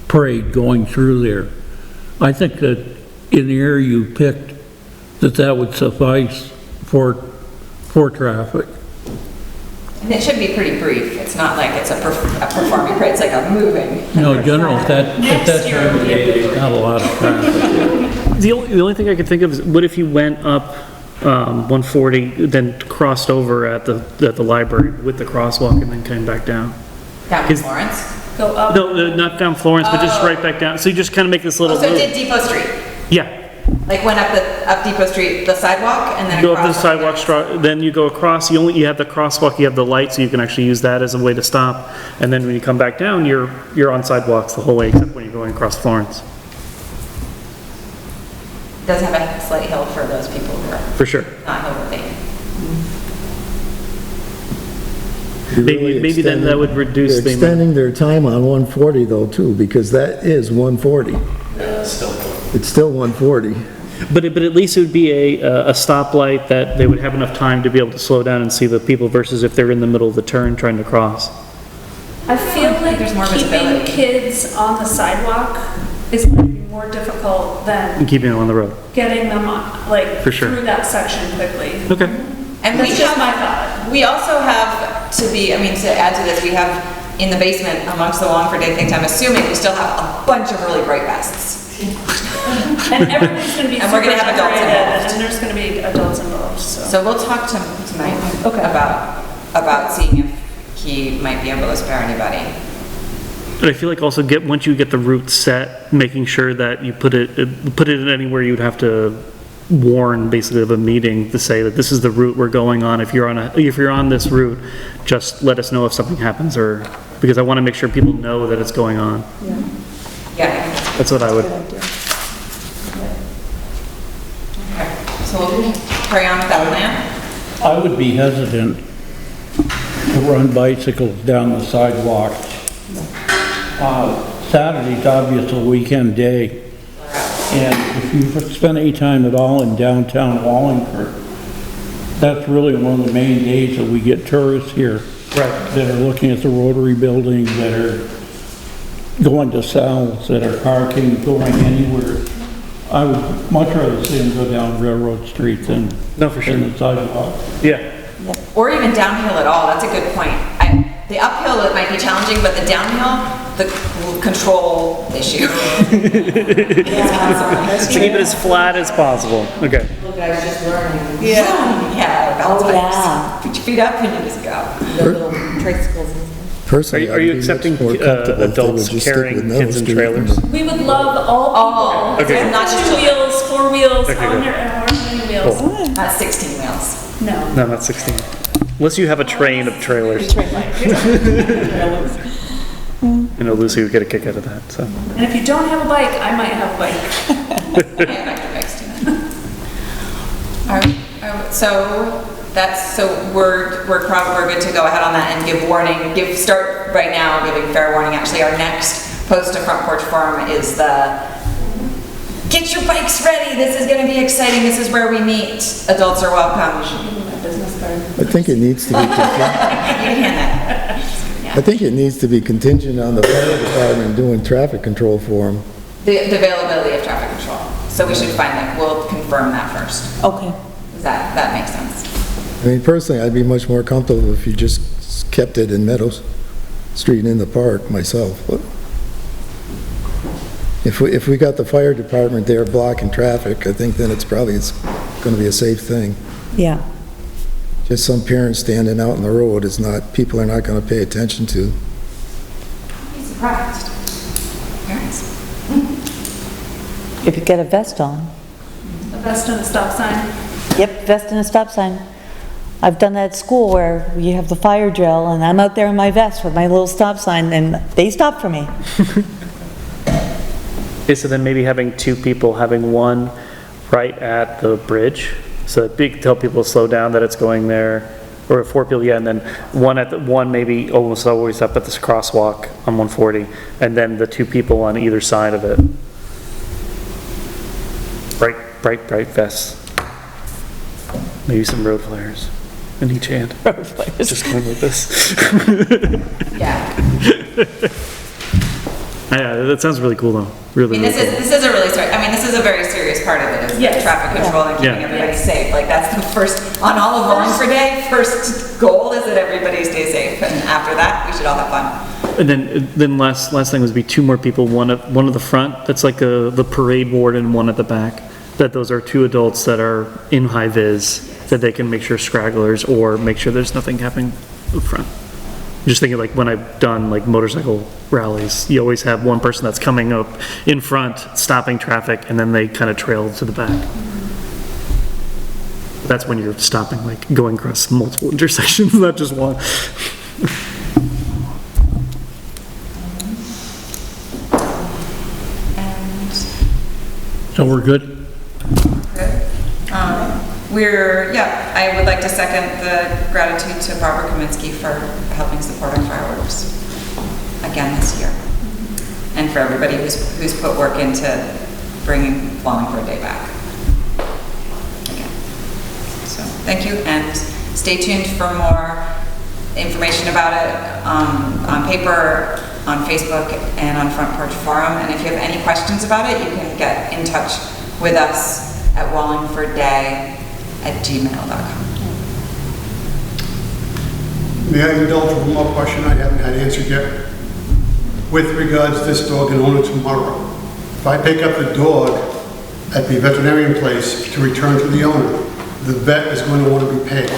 S1: parade going through there. I think that in the area you picked, that would suffice for traffic.
S9: And it should be pretty brief. It's not like it's a performing parade, it's like a moving.
S1: General, if that's every day, there's not a lot of traffic.
S7: The only thing I could think of is, what if you went up 140, then crossed over at the library with the crosswalk and then came back down?
S9: Down to Florence?
S10: Go up.
S7: No, not down Florence, but just right back down. So you just kind of make this little
S9: Oh, so it
S7: loop.
S9: did Depot Street?
S7: Yeah.
S9: Like went up Depot Street, the sidewalk, and then
S7: Go up the
S9: across?
S7: sidewalk, then you go across, you have the crosswalk, you have the light, so you can actually use that as a way to stop. And then when you come back down, you're on sidewalks the whole way, except when you're going across Florence.
S9: Does have a slight hill for those people who are
S7: For sure.
S9: not hill related.
S7: Maybe then that would reduce
S4: They're
S7: the.
S4: extending their time on 140 though too, because that is 140.
S6: Yeah, still.
S4: It's still 140.
S7: But at least it would be a stoplight that they would have enough time to be able to slow down and see the people versus if they're in the middle of the turn trying to cross.
S10: I feel like
S9: there's more
S10: keeping
S9: visibility.
S10: kids on the sidewalk is going to be more difficult than
S7: And keeping them on the road.
S10: getting them, like,
S7: For sure.
S10: through that section quickly.
S7: Okay.
S9: And
S10: That's
S9: we
S10: just my
S9: have,
S10: thought.
S9: we also have to be, I mean, to add to this, we have in the basement amongst the Wallingford Day things, I'm assuming we still have a bunch of really bright vests.
S10: And everything's going to be
S9: And we're
S10: super
S9: gonna have adults
S10: decorated,
S9: involved.
S10: and there's going to be adults involved, so.
S9: So we'll talk to him tonight about seeing if he might be able to spare anybody.
S7: But I feel like also once you get the route set, making sure that you put it in anywhere you'd have to warn basically of a meeting to say that this is the route we're going on. If you're on this route, just let us know if something happens because I want to make sure people know that it's going on.
S9: Yeah.
S7: That's what I would.
S9: Okay. So we'll carry on with that plan.
S1: I would be hesitant to run bicycles down the sidewalk. Saturday's obviously a weekend day, and if you spend any time at all in downtown Wallingford, that's really one of the main days that we get tourists here. That are looking at the Rotary building, that are going to Sal's, that are parking, going anywhere. I would much rather see them go down Railroad Street than
S7: No, for sure.
S1: than the sidewalk.
S7: Yeah.
S9: Or even downhill at all, that's a good point. The uphill, it might be challenging, but the downhill, the control issue.
S7: To keep it as flat as possible. Okay.
S5: Look, I was just learning.
S9: Yeah, balance
S3: Oh,
S9: bikes.
S3: yeah.
S9: Put your feet up and you just go.
S5: The little tricycles and stuff.
S4: Personally,
S7: Are
S4: I'd
S7: you
S4: be much
S7: accepting
S4: more comfortable if they would
S7: adults
S4: just stick
S7: carrying
S4: with Meadow
S7: kids in
S4: Street.
S7: trailers?
S10: We would love all people.
S7: Okay.
S10: With
S9: Not just
S10: two
S9: children.
S10: wheels, four wheels,
S7: Okay,
S10: on
S7: good.
S10: their, however many wheels.
S9: Not 16 wheels.
S10: No.
S7: No, not 16. Unless you have a train of trailers. I know Lucy would get a kick out of that, so.
S10: And if you don't have a bike, I might have a bike.
S9: Yeah, electric bikes too. All right, so we're good to go ahead on that and give warning, start right now giving fair warning. Actually, our next post to Front Porch Forum is get your bikes ready, this is gonna be exciting, this is where we meet, adults are welcome.
S4: I think it needs to be I think it needs to be contingent on the fire department doing traffic control for them.
S9: The availability of traffic control, so we should find that, we'll confirm that first.
S3: Okay.
S9: Does that makes sense?
S4: I mean, personally, I'd be much more comfortable if you just kept it in Meadows Street in the park myself. But if we got the fire department there blocking traffic, I think then it's going to be a safe thing.
S3: Yeah.
S4: Just some parents standing out in the road is not, people are not going to pay attention to.
S9: Be surprised. Parents.
S3: If you get a vest on.
S10: A vest and a stop sign.
S3: Yep, vest and a stop sign. I've done that at school where you have the fire drill and I'm out there in my vest with my little stop sign and they stop for me.
S7: Okay, so then maybe having two people, having one right at the bridge, so that you can tell people to slow down that it's going there, or four people, yeah, and then one maybe almost always up at this crosswalk on 140, and then the two people on either side of it. Bright vests. Maybe some road flares in each hand.
S3: Road flares.
S7: Just going like this.
S9: Yeah.
S7: Yeah, that sounds really cool though. Really,
S9: I mean,
S7: really cool.
S9: this is a really this is a very serious part of it, is
S10: Yes.
S9: traffic control and keeping
S7: Yeah.
S9: everybody safe. Like, that's the first, on all of Wallingford Day, first goal is that everybody stay safe, and after that, we should all have fun.
S7: And then last thing was be two more people, one at the front, that's like the parade warden, one at the back. That those are two adults that are in high vis, that they can make sure stragglers or make sure there's nothing happening up front. Just thinking like when I've done like motorcycle rallies, you always have one person that's coming up in front, stopping traffic, and then they kind of trail to the back. That's when you're stopping, like going across multiple intersections, not just one.
S9: And
S1: So we're good?
S9: I would like to second the gratitude to Barbara Kaminsky for helping support our fireworks again this year. And for everybody who's put work into bringing Wallingford Day back. Thank you, and stay tuned for more information about it on paper, on Facebook, and on Front Porch Forum. And if you have any questions about it, you can get in touch with us at wallingfordday@gmail.com.
S8: May I indulge one more question I haven't had answered yet? With regards to this dog and owner tomorrow, if I pick up the dog at the veterinarian place to return to the owner, the vet is going to want to be paid.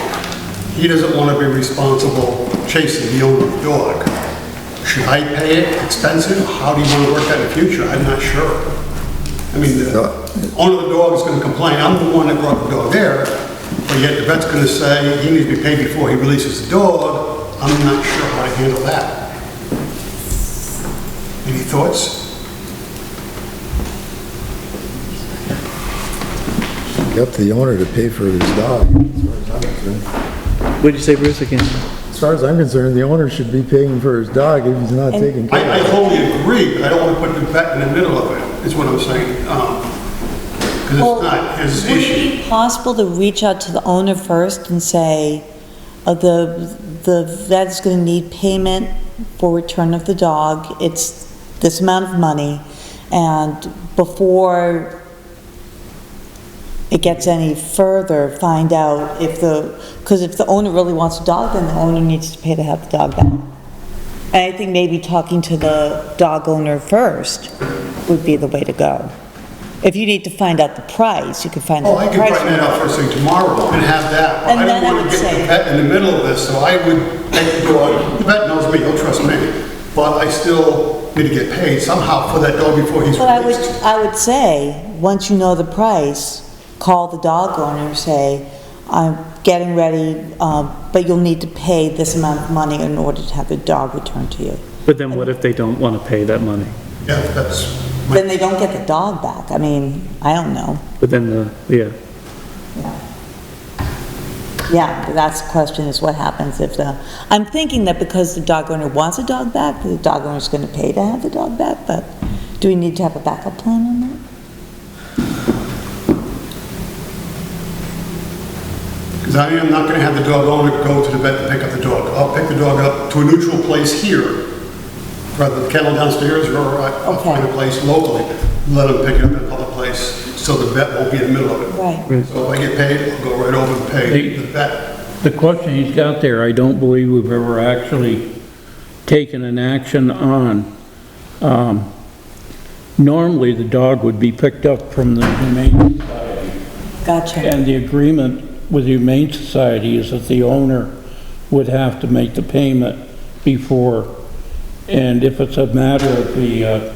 S8: He doesn't want to be responsible chasing the owner of the dog. Should I pay it? Expensive? How do you want to work that in the future? I'm not sure. I mean, the owner of the dog is going to complain, I'm the one that brought the dog there, but yet the vet's going to say he needs to be paid before he releases the dog. I'm not sure how to handle that. Any thoughts?
S4: Up to the owner to pay for his dog, as far as I'm concerned.
S7: What'd you say, Bruce, again?
S4: As far as I'm concerned, the owner should be paying for his dog if he's not taking care
S8: I
S4: of it.
S8: totally agree, but I don't want to put the vet in the middle of it, is what I'm saying. Because it's not his
S3: Would it
S8: issue.
S3: be possible to reach out to the owner first and say, the vet's going to need payment for return of the dog, it's this amount of money, and before it gets any further, find out because if the owner really wants a dog, then the owner needs to pay to have the dog back. And I think maybe talking to the dog owner first would be the way to go. If you need to find out the price, you can find out
S8: Oh, I
S3: the
S8: can
S3: price.
S8: find that out first thing tomorrow and have that. But
S3: And
S8: I
S3: then I
S8: don't want
S3: would
S8: to get
S3: say-
S8: the vet in the middle of this, so I would take the dog. The vet knows me, he'll trust me. But I still need to get paid somehow for that dog before he's
S3: But
S8: released.
S3: I would say, once you know the price, call the dog owner and say, I'm getting ready, but you'll need to pay this amount of money in order to have the dog returned to you.
S7: But then what if they don't want to pay that money?
S8: Yeah, that's,
S3: Then they don't get the dog back. I mean, I don't know.
S7: But then
S3: Yeah, that's the question, is what happens if I'm thinking that because the dog owner wants a dog back, the dog owner's gonna pay to have the dog back, but do we need to have a backup plan on that?
S8: because I am not going to have the dog owner go to the vet to pick up the dog. I'll pick the dog up to a neutral place here, rather than kennel downstairs, or I'll
S3: Okay.
S8: find a place locally, let him pick it up in a public place, so the vet won't be in the middle of it.
S3: Right.
S8: So if I get paid, I'll go right over and pay the vet.
S1: The question he's got there, I don't believe we've ever actually taken an action on. Normally, the dog would be picked up from the Humane Society,
S3: Gotcha.
S1: and the agreement with the Humane Society is that the owner would have to make the payment before, and if it's a matter of the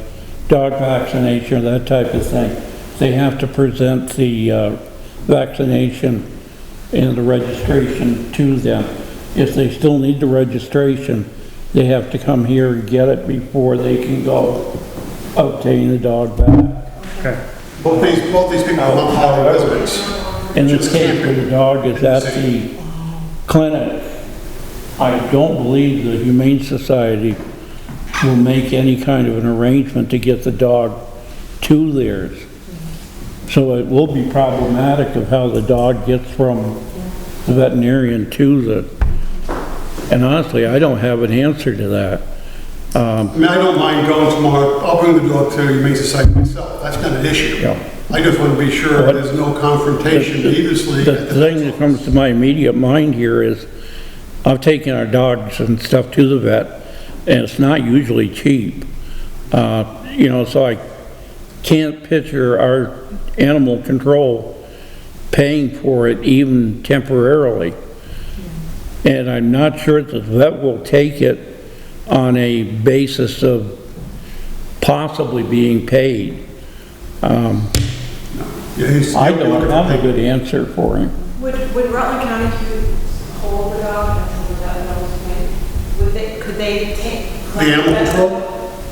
S1: dog vaccination or that type of thing, they have to present the vaccination and the registration to them. If they still need the registration, they have to come here and get it before they can go obtain the dog back.
S7: Okay.
S8: Both these people are not Holly residents.
S1: In this
S8: Just
S1: case,
S8: camping.
S1: where the dog is at the clinic, I don't believe the Humane Society will make any kind of an arrangement to get the dog to theirs. So it will be problematic of how the dog gets from the veterinarian to the, and honestly, I don't have an answer to that.
S8: I mean, I don't mind going tomorrow, I'll bring the dog to the Humane Society myself, that's not an issue.
S1: Yeah.
S8: I just want to be sure
S1: But-
S8: there's no confrontation needlessly.
S1: The thing that comes to my immediate mind here is, I've taken our dogs and stuff to the vet, and it's not usually cheap. You know, so I can't picture our animal control paying for it even temporarily. And I'm not sure that the vet will take it on a basis of possibly being paid.
S8: Yeah, he's-
S1: I don't have a good answer for him.
S2: Would Rutland County hold the dog until the vet knows paid? Could they take?
S8: The animal control?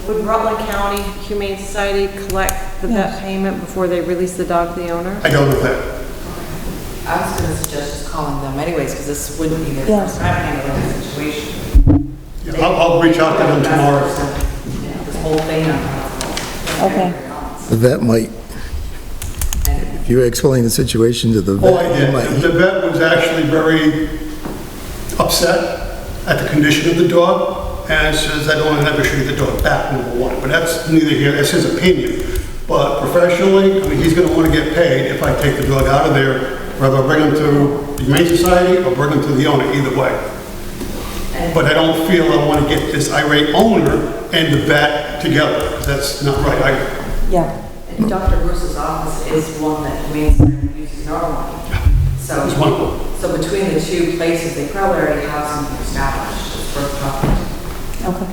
S2: Would Rutland County Humane Society collect the vet
S3: Yes.
S2: payment before they release the dog to the owner?
S8: I don't know that.
S9: I was gonna suggest just calling them anyways, because this wouldn't be their
S3: Yes.
S9: first time handling the situation.
S8: Yeah, I'll reach out to them tomorrow.
S9: This whole thing.
S3: Okay.
S4: The vet might, If you explain the situation to the
S8: Oh, I
S4: vet,
S8: did.
S4: he might,
S8: The vet was actually very upset at the condition of the dog, and says that owner never should get the dog back, number one. But that's neither here, that's his opinion. But professionally, I mean, he's gonna wanna get paid if I take the dog out of there, whether I bring him to the Humane Society or bring him to the owner, either way. But I don't feel I wanna get this irate owner and the vet together, 'cause that's not right.
S3: Yeah.
S11: And Dr. Bruce's office is one that Humane Society uses normally. So,
S8: It's wonderful.
S11: so between the two places, they probably already have something established, it's worth talking to.
S3: Okay.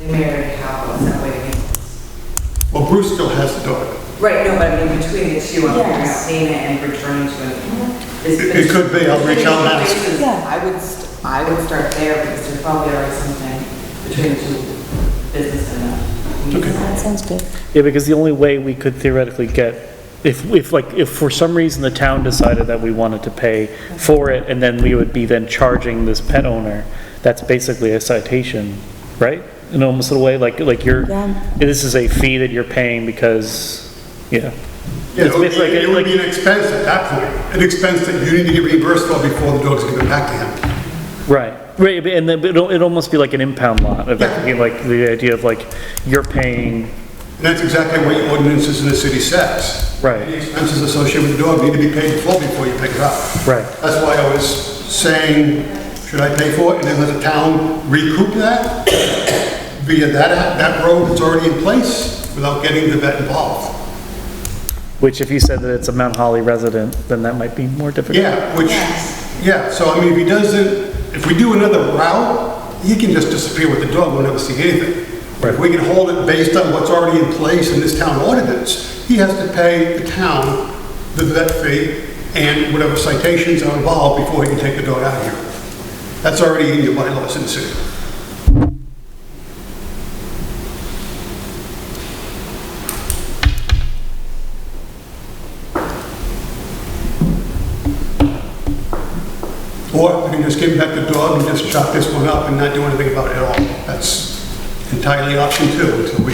S11: They may already have a separate maintenance.
S8: Well, Bruce still has the dog.
S11: Right, no, but I mean, between the two, I'm figuring out
S3: Yes.
S11: payment and returning to it.
S8: It could be, I'll reach out and ask.
S3: Yeah.
S11: I would start there because there's probably already something between the two business and
S3: That sounds good.
S7: Yeah, because the only way we could theoretically get, if for some reason the town decided that we wanted to pay for it, and then we would be then charging this pet owner, that's basically a citation, right? In almost a way, like you're,
S3: Yeah.
S7: this is a fee that you're paying because, yeah.
S8: Yeah,
S7: It's basically
S8: it would be an expense at that point, an expense that you need to get reimbursed for before the dog's given back to him.
S7: Right, and then it'd almost be like an impound lot, like the idea of like, you're paying,
S8: And that's exactly what your ordinances in the city says.
S7: Right.
S8: The expenses associated with the dog need to be paid full before you pick it up.
S7: right,
S8: That's why I was saying, should I pay for it, and then let the town recoup that via that road that's already in place without getting the vet involved?
S7: which if you said that it's a Mount Holly resident, then that might be more difficult.
S8: Yeah, so I mean, if he doesn't, if we do another route, he can just disappear with the dog, we'll never see anything. But if we can hold it based on what's already in place in this town ordinance, he has to pay the town the vet fee and whatever citations are involved before he can take the dog out of here. That's already in your bylaws in the city. Or we can just give back the dog and just chop this one up and not do anything about it at all. That's entirely option two until we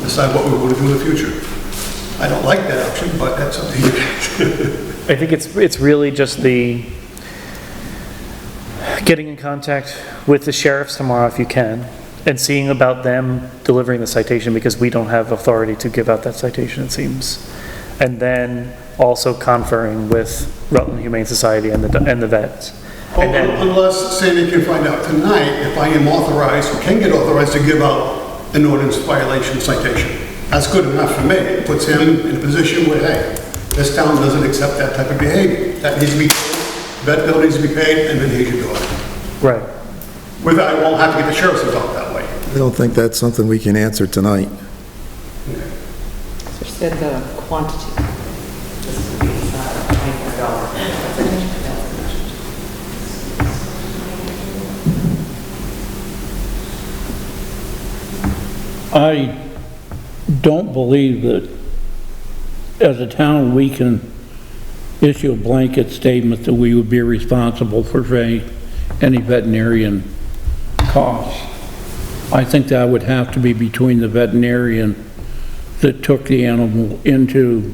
S8: decide what we want to do in the future. I don't like that option, but that's up to you guys.
S7: I think it's really just the getting in contact with the sheriffs tomorrow if you can, and seeing about them delivering the citation, because we don't have authority to give out that citation, it seems. And then also conferring with Rutland Humane Society and the vets. And then,
S8: Unless Sandy can find out tonight if I am authorized or can get authorized to give out an ordinance violation citation. That's good enough for me. It puts him in a position where, hey, this town doesn't accept that type of behavior. That needs to be, vet bill needs to be paid, and then here's your dog.
S7: right,
S8: With that, I won't have to get the sheriff's involved that way.
S4: I don't think that's something we can answer tonight.
S11: So she said the quantity. This would be $24.
S1: I don't believe that as a town, we can issue a blanket statement that we would be responsible for any veterinarian costs. I think that would have to be between the veterinarian that took the animal into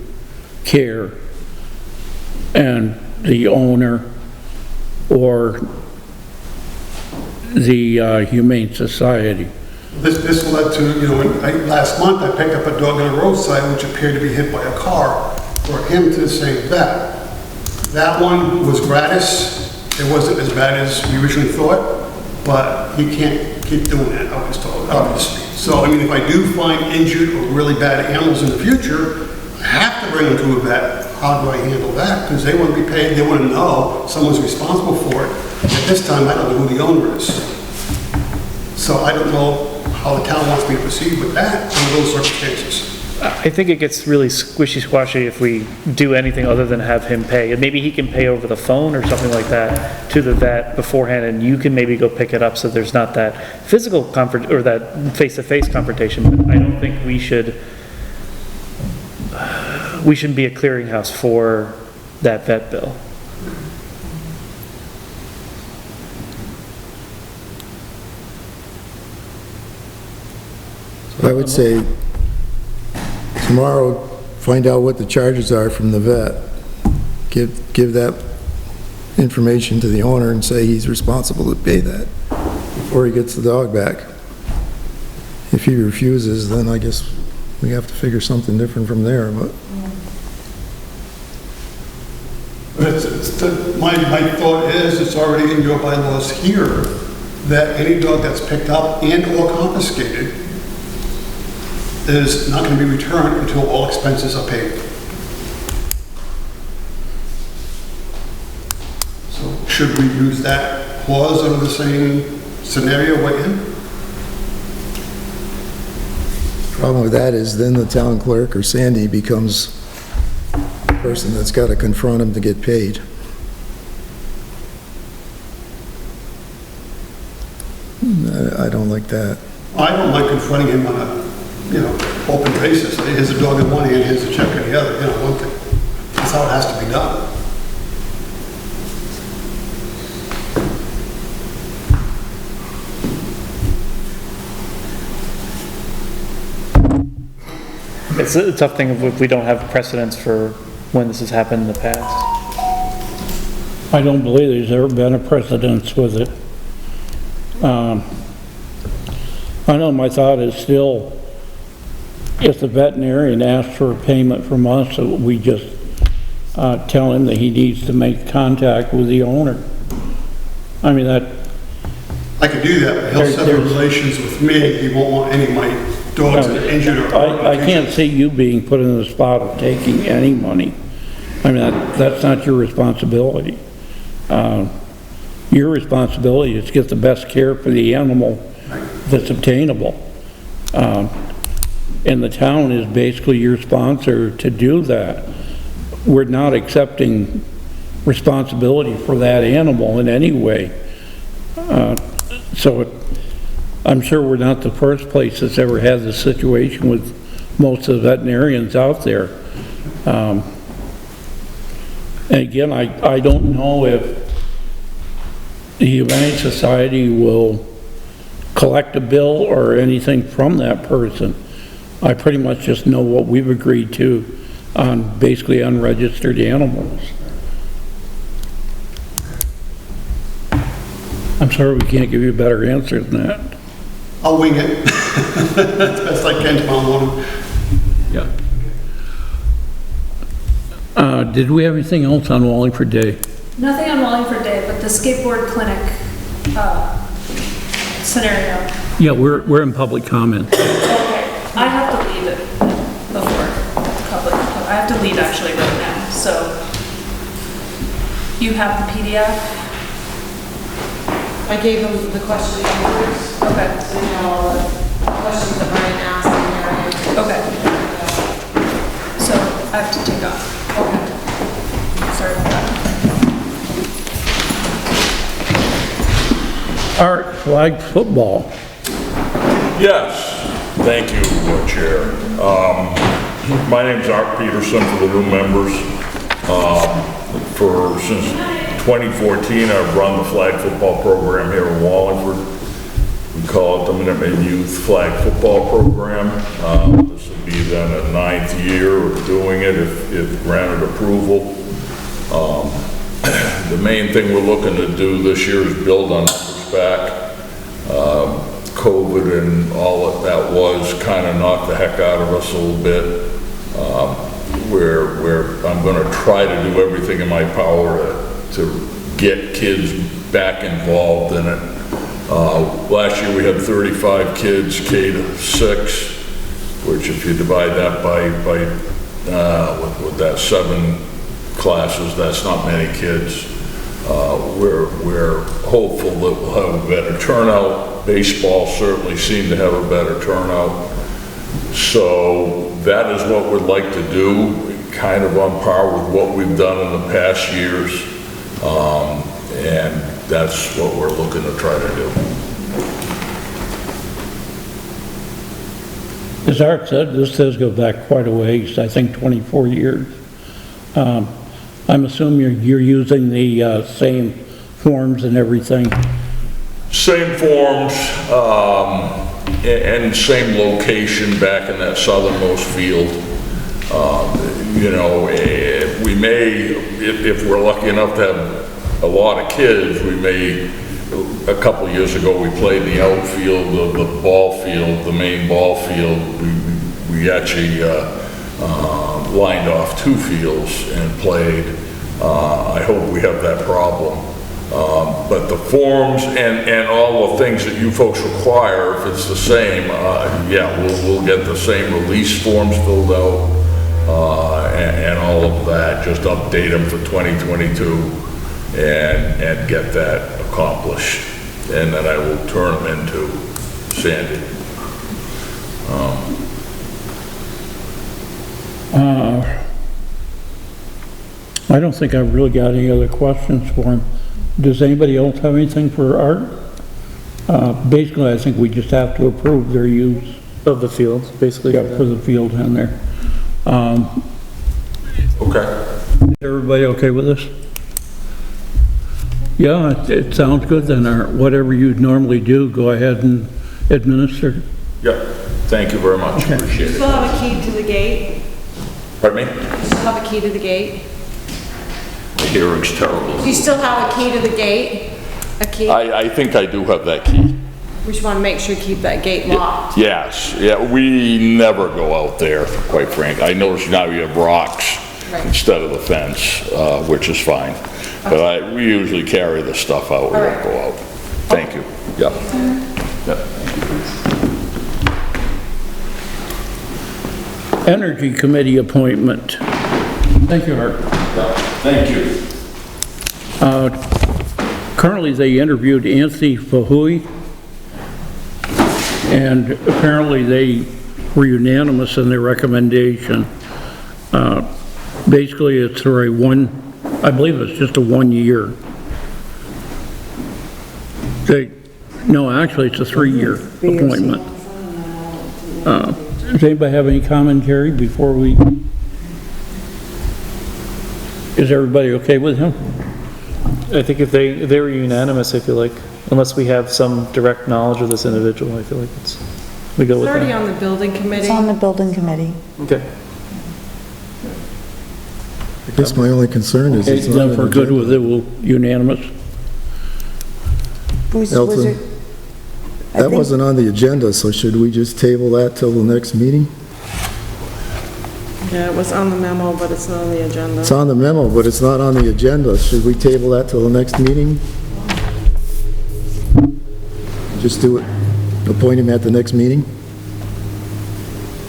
S1: care and the owner or the Humane Society.
S8: This led to, last month I picked up a dog on a roadside which appeared to be hit by a car. For him to say that. That one was gratis. It wasn't as bad as we originally thought, but he can't keep doing that, I was told, obviously. So, I mean, if I do find injured or really bad animals in the future, I have to bring them to a vet. How do I handle that? Because they want to be paid, they want to know someone's responsible for it. At this time, I don't know who the owner is. So I don't know how the town wants me to proceed with that under those circumstances.
S7: I think it gets really squishy-squashy if we do anything other than have him pay. And maybe he can pay over the phone or something like that to the vet beforehand, and you can maybe go pick it up so there's not that physical or that face-to-face confrontation. But I don't think we shouldn't be a clearinghouse for that vet bill.
S4: I would say tomorrow, find out what the charges are from the vet. Give that information to the owner and say he's responsible to pay that before he gets the dog back. If he refuses, then I guess we have to figure something different from there, but.
S8: My thought is, it's already in your bylaws here, that any dog that's picked up and/or confiscated is not going to be returned until all expenses are paid. So should we use that clause under the same scenario we're in?
S4: Problem with that is then the town clerk or Sandy becomes the person that's got to confront him to get paid. I don't like that.
S8: I don't like confronting him on a, open basis. Here's a dog in one hand, here's a check in the other, one thing. That's how it has to be done.
S7: It's a tough thing if we don't have precedents for when this has happened in the past.
S1: I don't believe there's ever been a precedence with it. I know my thought is still, if the veterinarian asks for a payment from us, we just tell him that he needs to make contact with the owner. I mean, that...
S8: I could do that, but he'll sever relations with me. He won't want any of my dogs that are injured or...
S1: I can't see you being put in the spot of taking any money. I mean, that's not your responsibility. Your responsibility is to get the best care for the animal that's obtainable. And the town is basically your sponsor to do that. We're not accepting responsibility for that animal in any way. I'm sure we're not the first place that's ever had this situation with most of the veterinarians out there. And again, I don't know if the Humane Society will collect a bill or anything from that person. I pretty much just know what we've agreed to on basically unregistered animals. I'm sorry we can't give you a better answer than that.
S8: I'll wing it. That's best I can tomorrow morning.
S1: Yeah. Did we have anything else on Wallingford Day?
S10: Nothing on Wallingford Day, but the skateboard clinic scenario.
S1: Yeah, we're in public comment.
S10: Okay, I have to leave it before public. I have to leave actually right now, so you have the PDF?
S2: I gave them the question answers.
S10: Okay.
S2: So you know all the questions that Brian asked and everything.
S10: Okay. So I have to take off.
S2: Okay.
S10: Sorry about that.
S1: Art flag football.
S12: Yes, thank you, Chair. My name's Art Peterson for the new members. Since 2014, I've run the flag football program here in Wallingford. We call it the Minute Maid Youth Flag Football Program. This will be then a 9th year of doing it if granted approval. The main thing we're looking to do this year is build on numbers back. COVID and all that was kind of knocked the heck out of us a little bit. Where I'm going to try to do everything in my power to get kids back involved in it. Last year we had 35 kids K to 6, which if you divide that by with that 7 classes, that's not many kids. We're hopeful that we'll have a better turnout. Baseball certainly seemed to have a better turnout. So that is what we'd like to do, kind of on par with what we've done in the past years. And that's what we're looking to try to do.
S1: As Art said, this does go back quite a ways, I think 24 years. I'm assuming you're using the same forms and everything.
S12: Same forms and same location back in that southernmost field. You know, we may, if we're lucky enough to have a lot of kids, we may, a couple of years ago, we played the outfield of the ball field, the main ball field. We actually lined off 2 fields and played. I hope we have that problem. But the forms and all the things that you folks require, if it's the same, yeah, we'll get the same release forms filled out, and all of that, just update them for 2022 and get that accomplished. And then I will turn them into Sandy.
S1: I don't think I've really got any other questions for him. Does anybody else have anything for Art? Basically, I think we just have to approve their use.
S7: Of the field, basically.
S1: Yeah, for the field in there.
S12: Okay.
S1: Everybody okay with this? Yeah, it sounds good then, Art. Whatever you'd normally do, go ahead and administer.
S12: Yeah, thank you very much, appreciate
S2: You
S12: it.
S2: still have a key to the gate?
S12: Pardon me?
S2: You still have a key to the gate?
S12: The hearing's terrible.
S2: Do you still have a key to the gate? A key?
S12: I think I do have that key.
S2: We just want to make sure you keep that gate locked.
S12: Yes, yeah, we never go out there, quite frankly. I notice now you have rocks
S2: Right.
S12: instead of the fence, which is fine. But we usually carry the stuff out, we don't
S2: Alright.
S12: go out. Thank you, yeah. Yeah.
S1: Energy Committee appointment. Thank you, Art.
S12: Thank you.
S1: Currently, they interviewed Anthony Fahui, and apparently they were unanimous in their recommendation. Basically, it's for I believe it's just a 1 year. No, actually, it's a 3-year appointment. Does anybody have any commentary before we? Is everybody okay with him?
S7: I think if they were unanimous, I feel like, unless we have some direct knowledge of this individual, I feel like we go
S2: It's
S7: with
S2: already
S7: that.
S2: on the building committee.
S3: It's on the building committee.
S7: Okay.
S4: I guess my only concern is it's not
S1: If we're
S4: an
S1: good
S4: agenda.
S1: with it, we'll unanimous.
S3: Bruce, was
S4: Elton?
S3: there? I
S4: That
S3: think-
S4: wasn't on the agenda, so should we just table that till the next meeting?
S2: Yeah, it was on the memo, but it's not on the agenda.
S4: It's on the memo, but it's not on the agenda. Should we table that till the next meeting? Just do it, appoint him at the next meeting?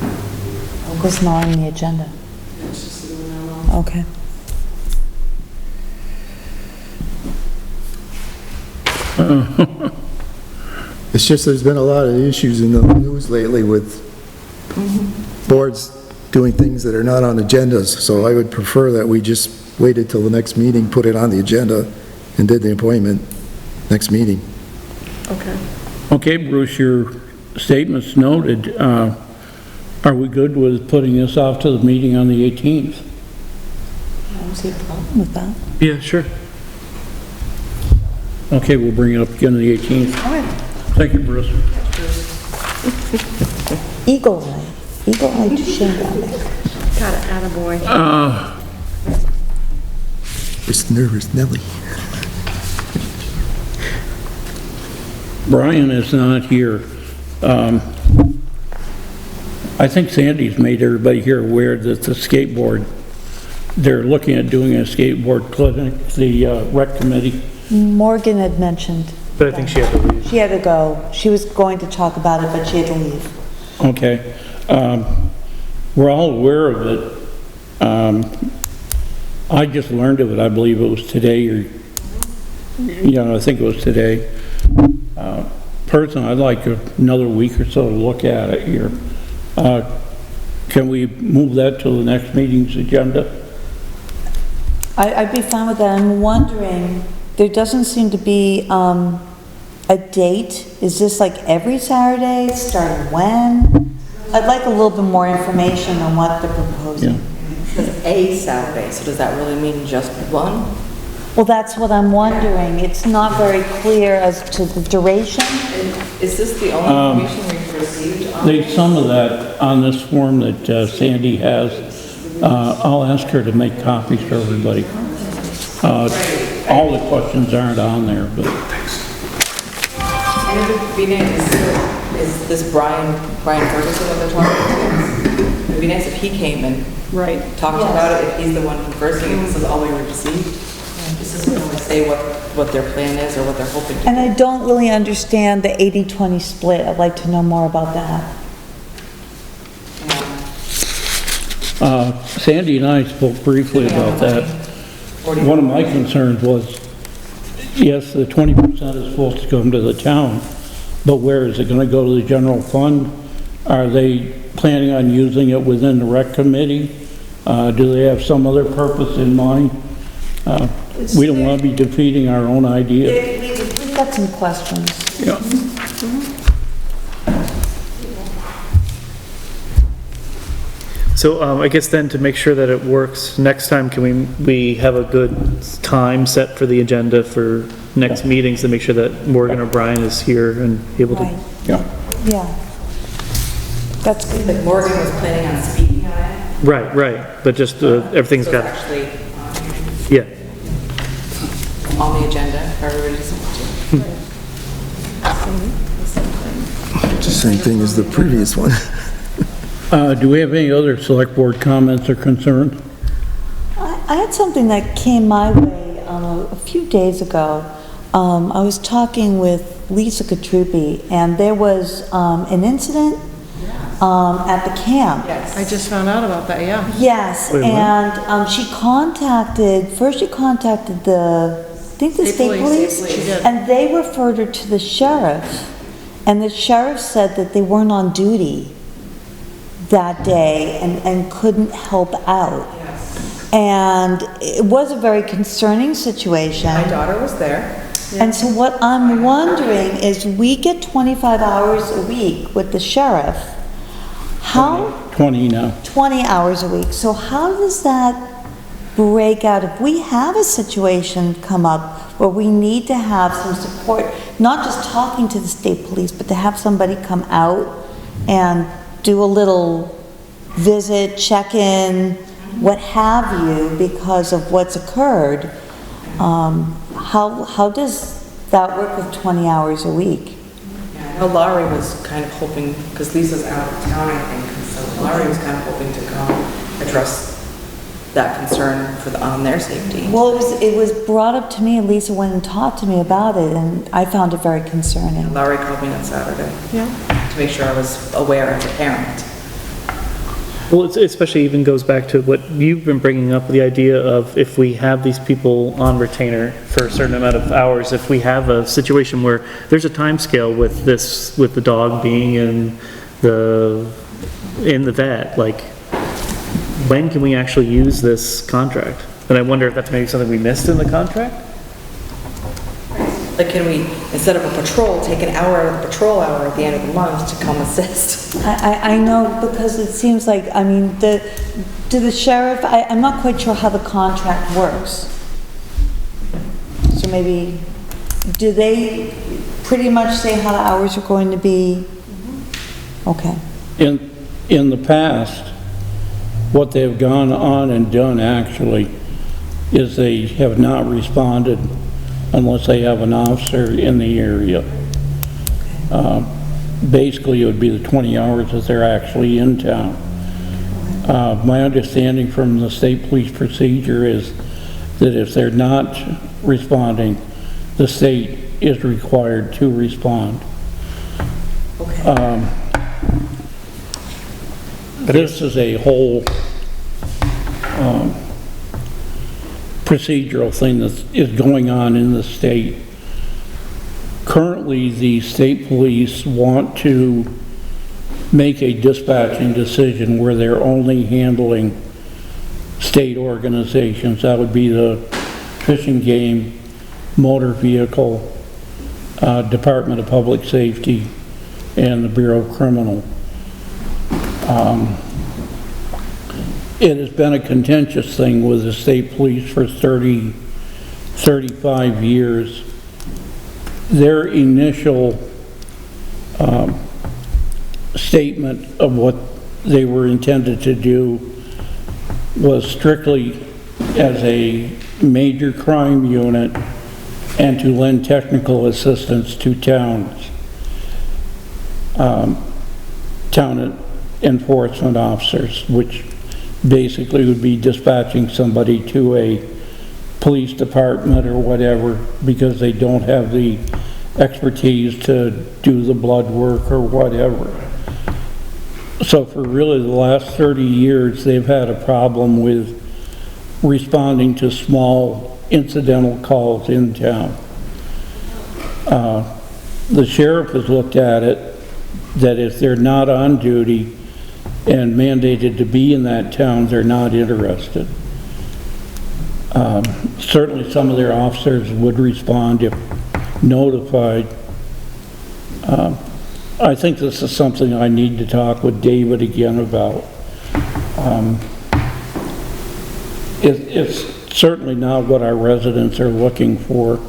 S3: It was not on the agenda. Okay.
S4: It's just there's been a lot of issues in the news lately with boards doing things that are not on agendas, so I would prefer that we just waited till the next meeting, put it on the agenda, and did the appointment next meeting.
S2: Okay.
S1: Okay, Bruce, your statement's noted. Are we good with putting this off to the meeting on the 18th?
S3: I don't see a problem with that.
S7: Yeah, sure.
S1: Okay, we'll bring it up again on the 18th.
S3: All right.
S1: Thank you, Bruce.
S3: Eagle Eye. Eagle Eye to shame down there.
S2: Got it, attaboy.
S4: Just nervous Nelly.
S1: Brian is not here. I think Sandy's made everybody here aware that the skateboard, they're looking at doing a skateboard clinic, the rec committee.
S3: Morgan had mentioned.
S7: But I think she had to leave.
S3: She had to go. She was going to talk about it, but she had to leave.
S1: Okay. We're all aware of it. I just learned of it, I believe it was today, or, I think it was today. Personally, I'd like another week or so to look at it here. Can we move that to the next meeting's agenda?
S3: I'd be fine with that. I'm wondering, there doesn't seem to be a date. Is this like every Saturday, starting when? I'd like a little bit more information on what they're proposing.
S11: It's a Saturday, so does that really mean just one?
S3: Well, that's what I'm wondering. It's not very clear as to the duration.
S11: Is this the only information we've received on
S1: There's some of that on this form that Sandy has. I'll ask her to make copies for everybody. All the questions aren't on there, but
S11: And it would be nice, is this Brian Ferguson that they're talking to? It'd be nice if he came and talked about it, if he's the one conversing, and this is all we received. This is going to say what their plan is or what they're hoping to do.
S3: And I don't really understand the 80-20 split. I'd like to know more about that.
S1: Sandy and I spoke briefly about that. One of my concerns was, yes, the 20% is supposed to come to the town, but where is it going to go to the general fund? Are they planning on using it within the rec committee? Do they have some other purpose in mind? We don't want to be defeating our own idea.
S3: We've got some questions.
S1: Yeah.
S7: So I guess then to make sure that it works, next time can we have a good time set for the agenda for next meetings to make sure that Morgan or Brian is here and able to.
S3: Right.
S1: Yeah.
S3: Yeah. That's good.
S11: Like Morgan was planning on speaking on it.
S7: Right, but just everything's
S11: So
S7: got,
S11: it's actually
S7: yeah.
S11: on the agenda for everybody to see.
S4: It's the same thing as the previous one.
S1: Do we have any other select board comments or concerns?
S3: I had something that came my way a few days ago. I was talking with Lisa Katrupi, and there was an incident at the camp.
S2: I just found out about that, yeah.
S3: Yes,
S7: Wait, what?
S3: and she contacted the, I think the state police,
S2: She did.
S3: and they referred her to the sheriff, and the sheriff said that they weren't on duty that day and couldn't help out. And it was a very concerning situation.
S11: My daughter was there.
S3: And so what I'm wondering is, we get 25 hours a week with the sheriff. How,
S1: 20 now.
S3: 20 hours a week, so how does that break out? If we have a situation come up where we need to have some support, not just talking to the state police, but to have somebody come out and do a little visit, check in, what have you, because of what's occurred, how does that work with 20 hours a week?
S11: Yeah, I know Laurie was kind of hoping, because Lisa's out of town, I think, and so Laurie was kind of hoping to come address that concern on their safety.
S3: Well, it was brought up to me, and Lisa went and talked to me about it, and I found it very concerning.
S11: Laurie called me on Saturday. To make sure I was aware as a parent.
S7: Well, it especially even goes back to what you've been bringing up, the idea of if we have these people on retainer for a certain amount of hours, if we have a situation where there's a time scale with this, with the dog being in the vet, like, when can we actually use this contract? And I wonder if that's maybe something we missed in the contract?
S11: Like, can we, instead of a patrol, take an hour out of the patrol hour at the end of the month to come assist?
S3: I know, because it seems like, I mean, do the sheriff, I'm not quite sure how the contract works. So maybe, do they pretty much say how the hours are going to be? Okay.
S1: In the past, what they've gone on and done actually is they have not responded unless they have an officer in the area. Basically, it would be the 20 hours that they're actually in town. My understanding from the state police procedure is that if they're not responding, the state is required to respond.
S3: Okay.
S1: This is a whole procedural thing that is going on in the state. Currently, the state police want to make a dispatching decision where they're only handling state organizations. That would be the Fish and Game, Motor Vehicle, Department of Public Safety, and the Bureau of Criminal. It has been a contentious thing with the state police for 35 years. Their initial statement of what they were intended to do was strictly as a major crime unit and to lend technical assistance to towns, town enforcement officers, which basically would be dispatching somebody to a police department or whatever because they don't have the expertise to do the blood work or whatever. So for really the last 30 years, they've had a problem with responding to small incidental calls in town. The sheriff has looked at it, that if they're not on duty and mandated to be in that town, they're not interested. Certainly some of their officers would respond if notified. I think this is something I need to talk with David again about. It's certainly not what our residents are looking for.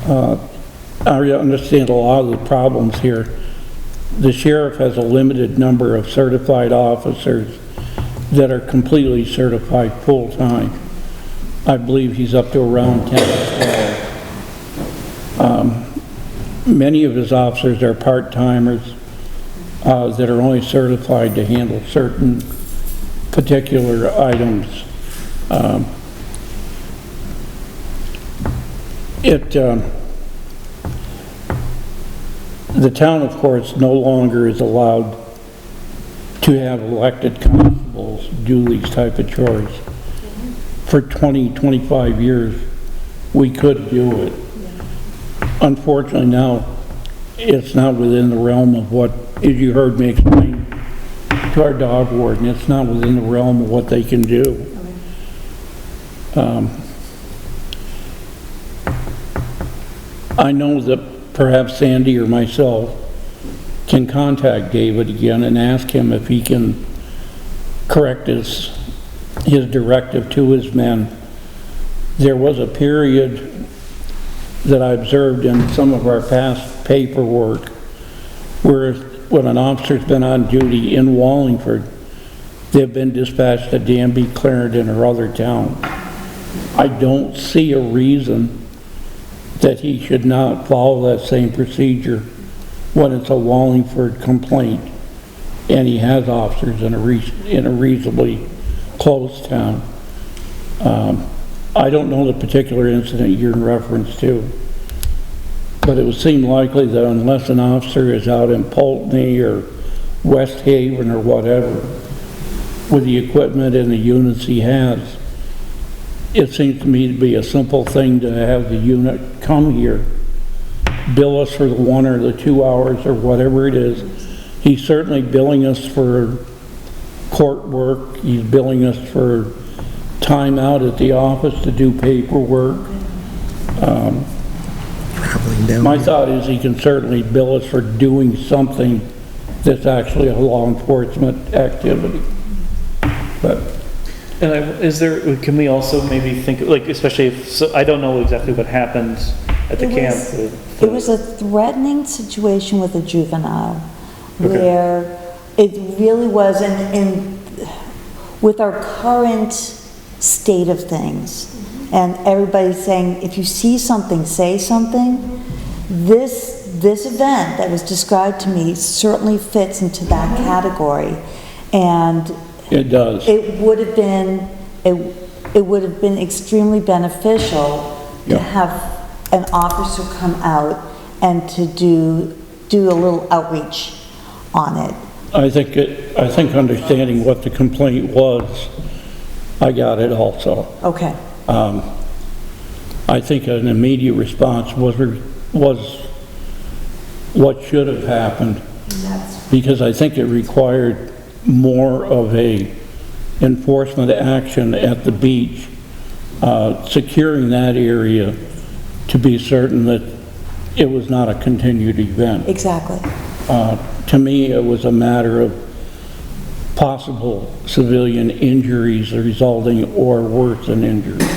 S1: I understand a lot of the problems here. The sheriff has a limited number of certified officers that are completely certified full-time. I believe he's up to around 10 or 12. Many of his officers are part-timers that are only certified to handle certain particular items. The town, of course, no longer is allowed to have elected constables do these type of chores. For 20, 25 years, we could do it. Unfortunately now, it's not within the realm of what, as you heard me explain to our dog warden, it's not within the realm of what they can do. I know that perhaps Sandy or myself can contact David again and ask him if he can correct his directive to his men. There was a period that I observed in some of our past paperwork where when an officer's been on duty in Wallingford, they've been dispatched to Danby, Clarendon, or other towns. I don't see a reason that he should not follow that same procedure when it's a Wallingford complaint and he has officers in a reasonably close town. I don't know the particular incident you're in reference to, but it would seem likely that unless an officer is out in Pulteney or West Haven or whatever with the equipment and the units he has, it seems to me to be a simple thing to have the unit come here, bill us for the 1 or the 2 hours or whatever it is. He's certainly billing us for court work. He's billing us for time out at the office to do paperwork. My thought is he can certainly bill us for doing something that's actually a law enforcement activity. But
S7: And can we also maybe think, like, especially if, so I don't know exactly what happened at the camp.
S3: It was a threatening situation with a juvenile, where it really was, with our current state of things, and everybody's saying, if you see something, say something, this event that was described to me certainly fits into that category, and
S1: it does.
S3: It would have been extremely beneficial to have an officer come out and to do a little outreach on it.
S1: I think understanding what the complaint was, I got it also.
S3: Okay.
S1: I think an immediate response was what should have happened, because I think it required more of a enforcement action at the beach, securing that area to be certain that it was not a continued event.
S3: Exactly.
S1: To me, it was a matter of possible civilian injuries resulting or worse than injuries.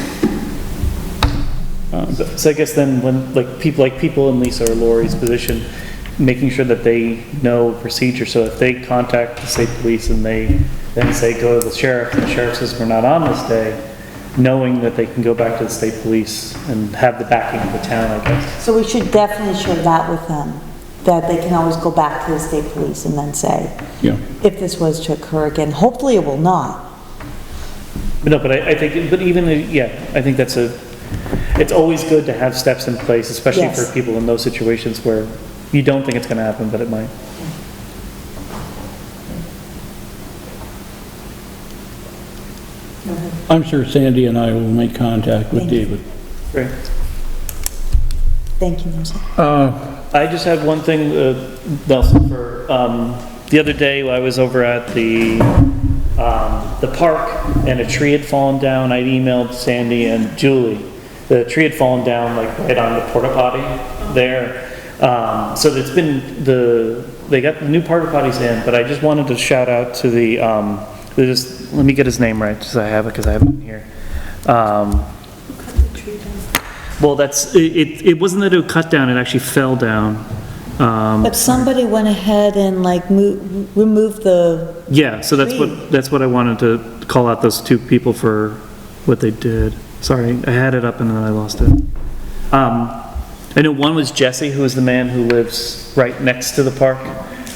S7: So I guess then when, people in Lisa or Lori's position, making sure that they know procedure, so if they contact the state police and they then say go to the sheriff, and the sheriff says we're not on this day, knowing that they can go back to the state police and have the backing of the town, I guess.
S3: So we should definitely share that with them, that they can always go back to the state police and then say,
S1: Yeah.
S3: if this was to occur again, hopefully it will not.
S7: But no, but I think, but even, yeah, I think it's always good to have steps in place, especially
S3: Yes.
S7: for people in those situations where you don't think it's gonna happen, but it might.
S1: I'm sure Sandy and I will make contact with
S3: Thank you.
S1: David.
S7: Great.
S3: Thank you, Nelson.
S7: I just have one thing, Nelson, for, the other day I was over at the park and a tree had fallen down. I'd emailed Sandy and Julie. The tree had fallen down like right on the porta potty there. So it's been they got the new porta potties in, but I just wanted to shout out to let me get his name right, just so I have it, because I have it here. Well, it wasn't that it would cut down, it actually fell down.
S3: But somebody went ahead and like removed the,
S7: Yeah, so
S3: tree.
S7: that's what I wanted to call out those two people for what they did. Sorry, I had it up and then I lost it. I know one was Jesse, who is the man who lives right next to the park.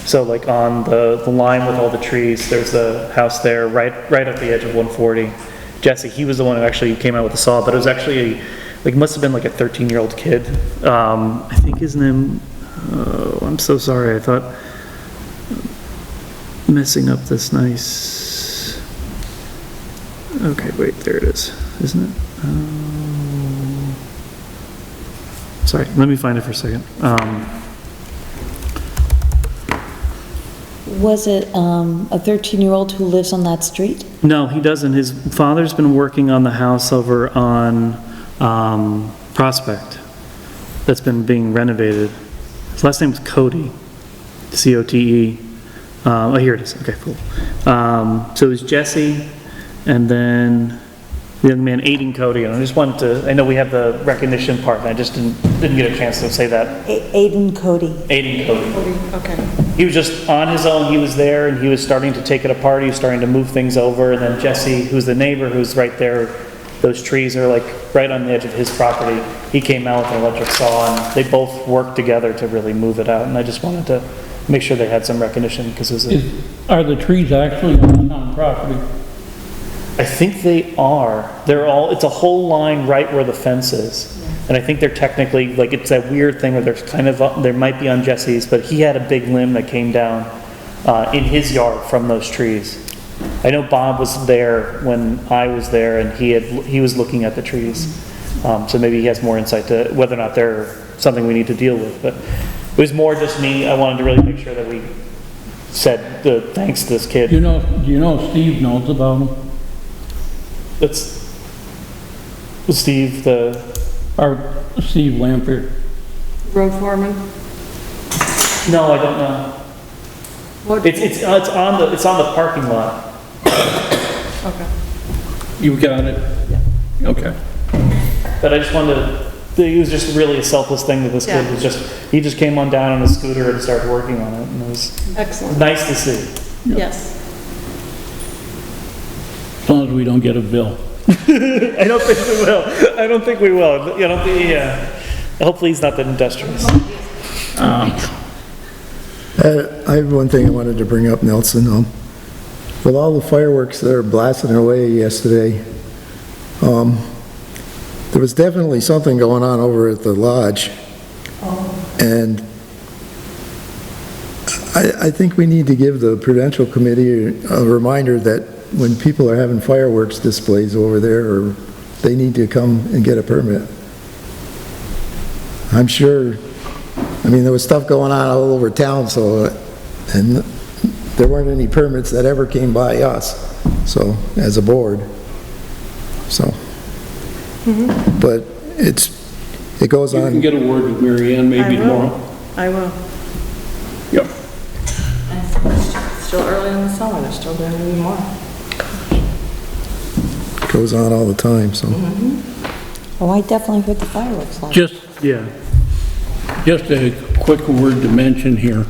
S7: So like on the line with all the trees, there's the house there, right at the edge of 140. Jesse, he was the one who actually came out with the saw, but it was actually, must have been like a 13-year-old kid. I think his name, I'm so sorry, I thought, messing up this nice, okay, wait, there it is, isn't it? Sorry, let me find it for a second.
S3: was it a 13-year-old who lives on that street?
S7: No, he doesn't. His father's been working on the house over on Prospect that's been being renovated. His last name's Cody, C-O-T-E. Oh, here it is. Okay, cool. So it was Jesse, and then the young man Aiden Cody. And I just wanted to, I know we have the recognition part, and I just didn't get a chance to say that.
S3: Aiden Cody.
S7: Aiden Cody.
S2: Okay.
S7: He was just on his own, he was there, and he was starting to take it apart, he was starting to move things over, and then Jesse, who's the neighbor, who's right there, those trees are like right on the edge of his property, he came out with an electric saw, and they both worked together to really move it out, and I just wanted to make sure they had some recognition, because it was
S1: Are the trees actually on town property?
S7: I think they are. It's a whole line right where the fence is. And I think they're technically, like, it's that weird thing where there's kind of, there might be on Jesse's, but he had a big limb that came down in his yard from those trees. I know Bob was there when I was there, and he was looking at the trees. So maybe he has more insight to whether or not they're something we need to deal with. But it was more just me. I wanted to really make sure that we said the thanks to this kid.
S1: Do you know Steve knows about them?
S7: It's Steve,
S1: Steve Lampert.
S2: Road foreman?
S7: no, I don't know.
S2: What?
S7: It's on the parking lot.
S2: Okay.
S1: You got it? Yeah. Okay.
S7: But I just wanted to, it was just really a selfless thing that this kid
S2: Yeah.
S7: was he just came on down on a scooter and started working on it, and it was
S2: Excellent.
S7: nice to see.
S2: Yes.
S1: As long as we don't get a bill.
S7: I don't think we will. I don't think we will. I don't think, hopefully he's not that industrious.
S4: I have one thing I wanted to bring up, Nelson. With all the fireworks that are blasting away yesterday, there was definitely something going on over at the lodge. And I think we need to give the Prudential Committee a reminder that when people are having fireworks displays over there, or they need to come and get a permit. I'm sure, there was stuff going on all over town, and there weren't any permits that ever came by us, so, as a board, so. But it goes
S1: You can
S4: on.
S1: get a word with Mary Ann maybe tomorrow.
S2: I will.
S1: Yep.
S11: It's still early in the summer, there's still going to be more.
S4: Goes on all the time, so.
S3: Oh, I definitely heard the fireworks last.
S1: Just a quick word to mention here.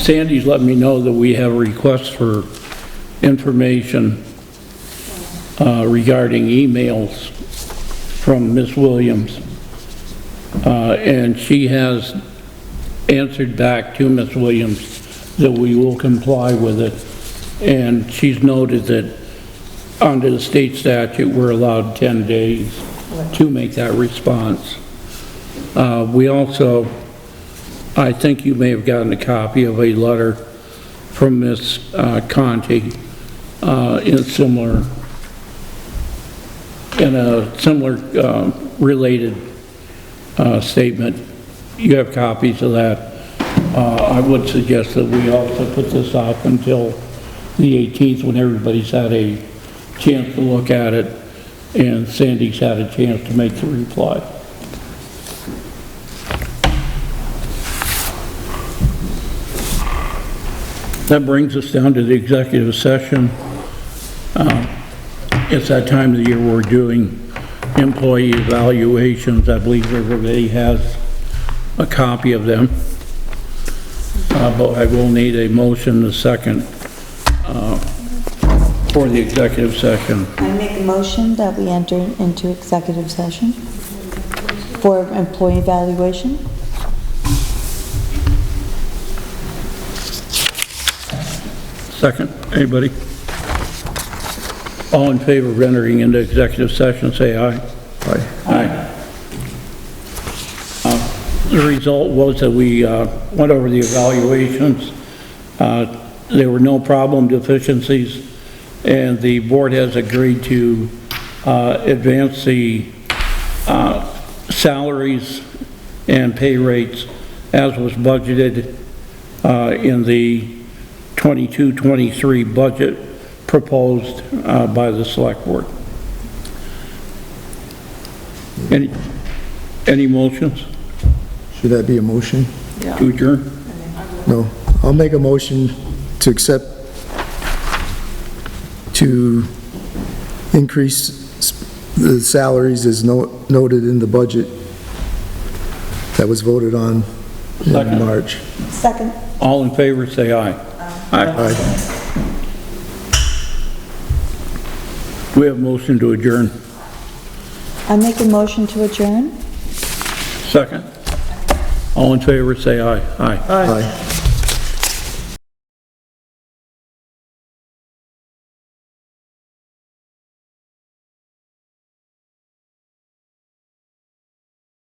S1: Sandy's let me know that we have requests for information regarding emails from Ms. Williams. And she has answered back to Ms. Williams that we will comply with it. And she's noted that under the state statute, we're allowed 10 days to make that response. We also, I think you may have gotten a copy of a letter from Ms. Conti in a similar related statement. You have copies of that. I would suggest that we also put this off until the 18th when everybody's had a chance to look at it and Sandy's had a chance to make the reply. That brings us down to the executive session. It's that time of the year we're doing employee evaluations. I believe everybody has a copy of them. But I will need a motion a second for the executive session.
S3: I make a motion that we enter into executive session for employee evaluation.
S1: Second, anybody? All in favor of entering into executive session, say aye.
S4: Aye.
S1: Aye. The result was that we went over the evaluations. There were no problem deficiencies, and the board has agreed to advance the salaries and pay rates as was budgeted in the 22-23 budget proposed by the select board. Any motions
S4: Should that be a motion?
S1: to adjourn?
S4: No. I'll make a motion to accept, to increase the salaries as noted in the budget that was voted on in
S1: Second.
S4: March.
S3: Second.
S1: All in favor, say aye. Aye.
S4: Aye.
S1: Do we have a motion to adjourn?
S3: I make a motion to adjourn.
S1: Second. All in favor, say aye. Aye.
S4: Aye.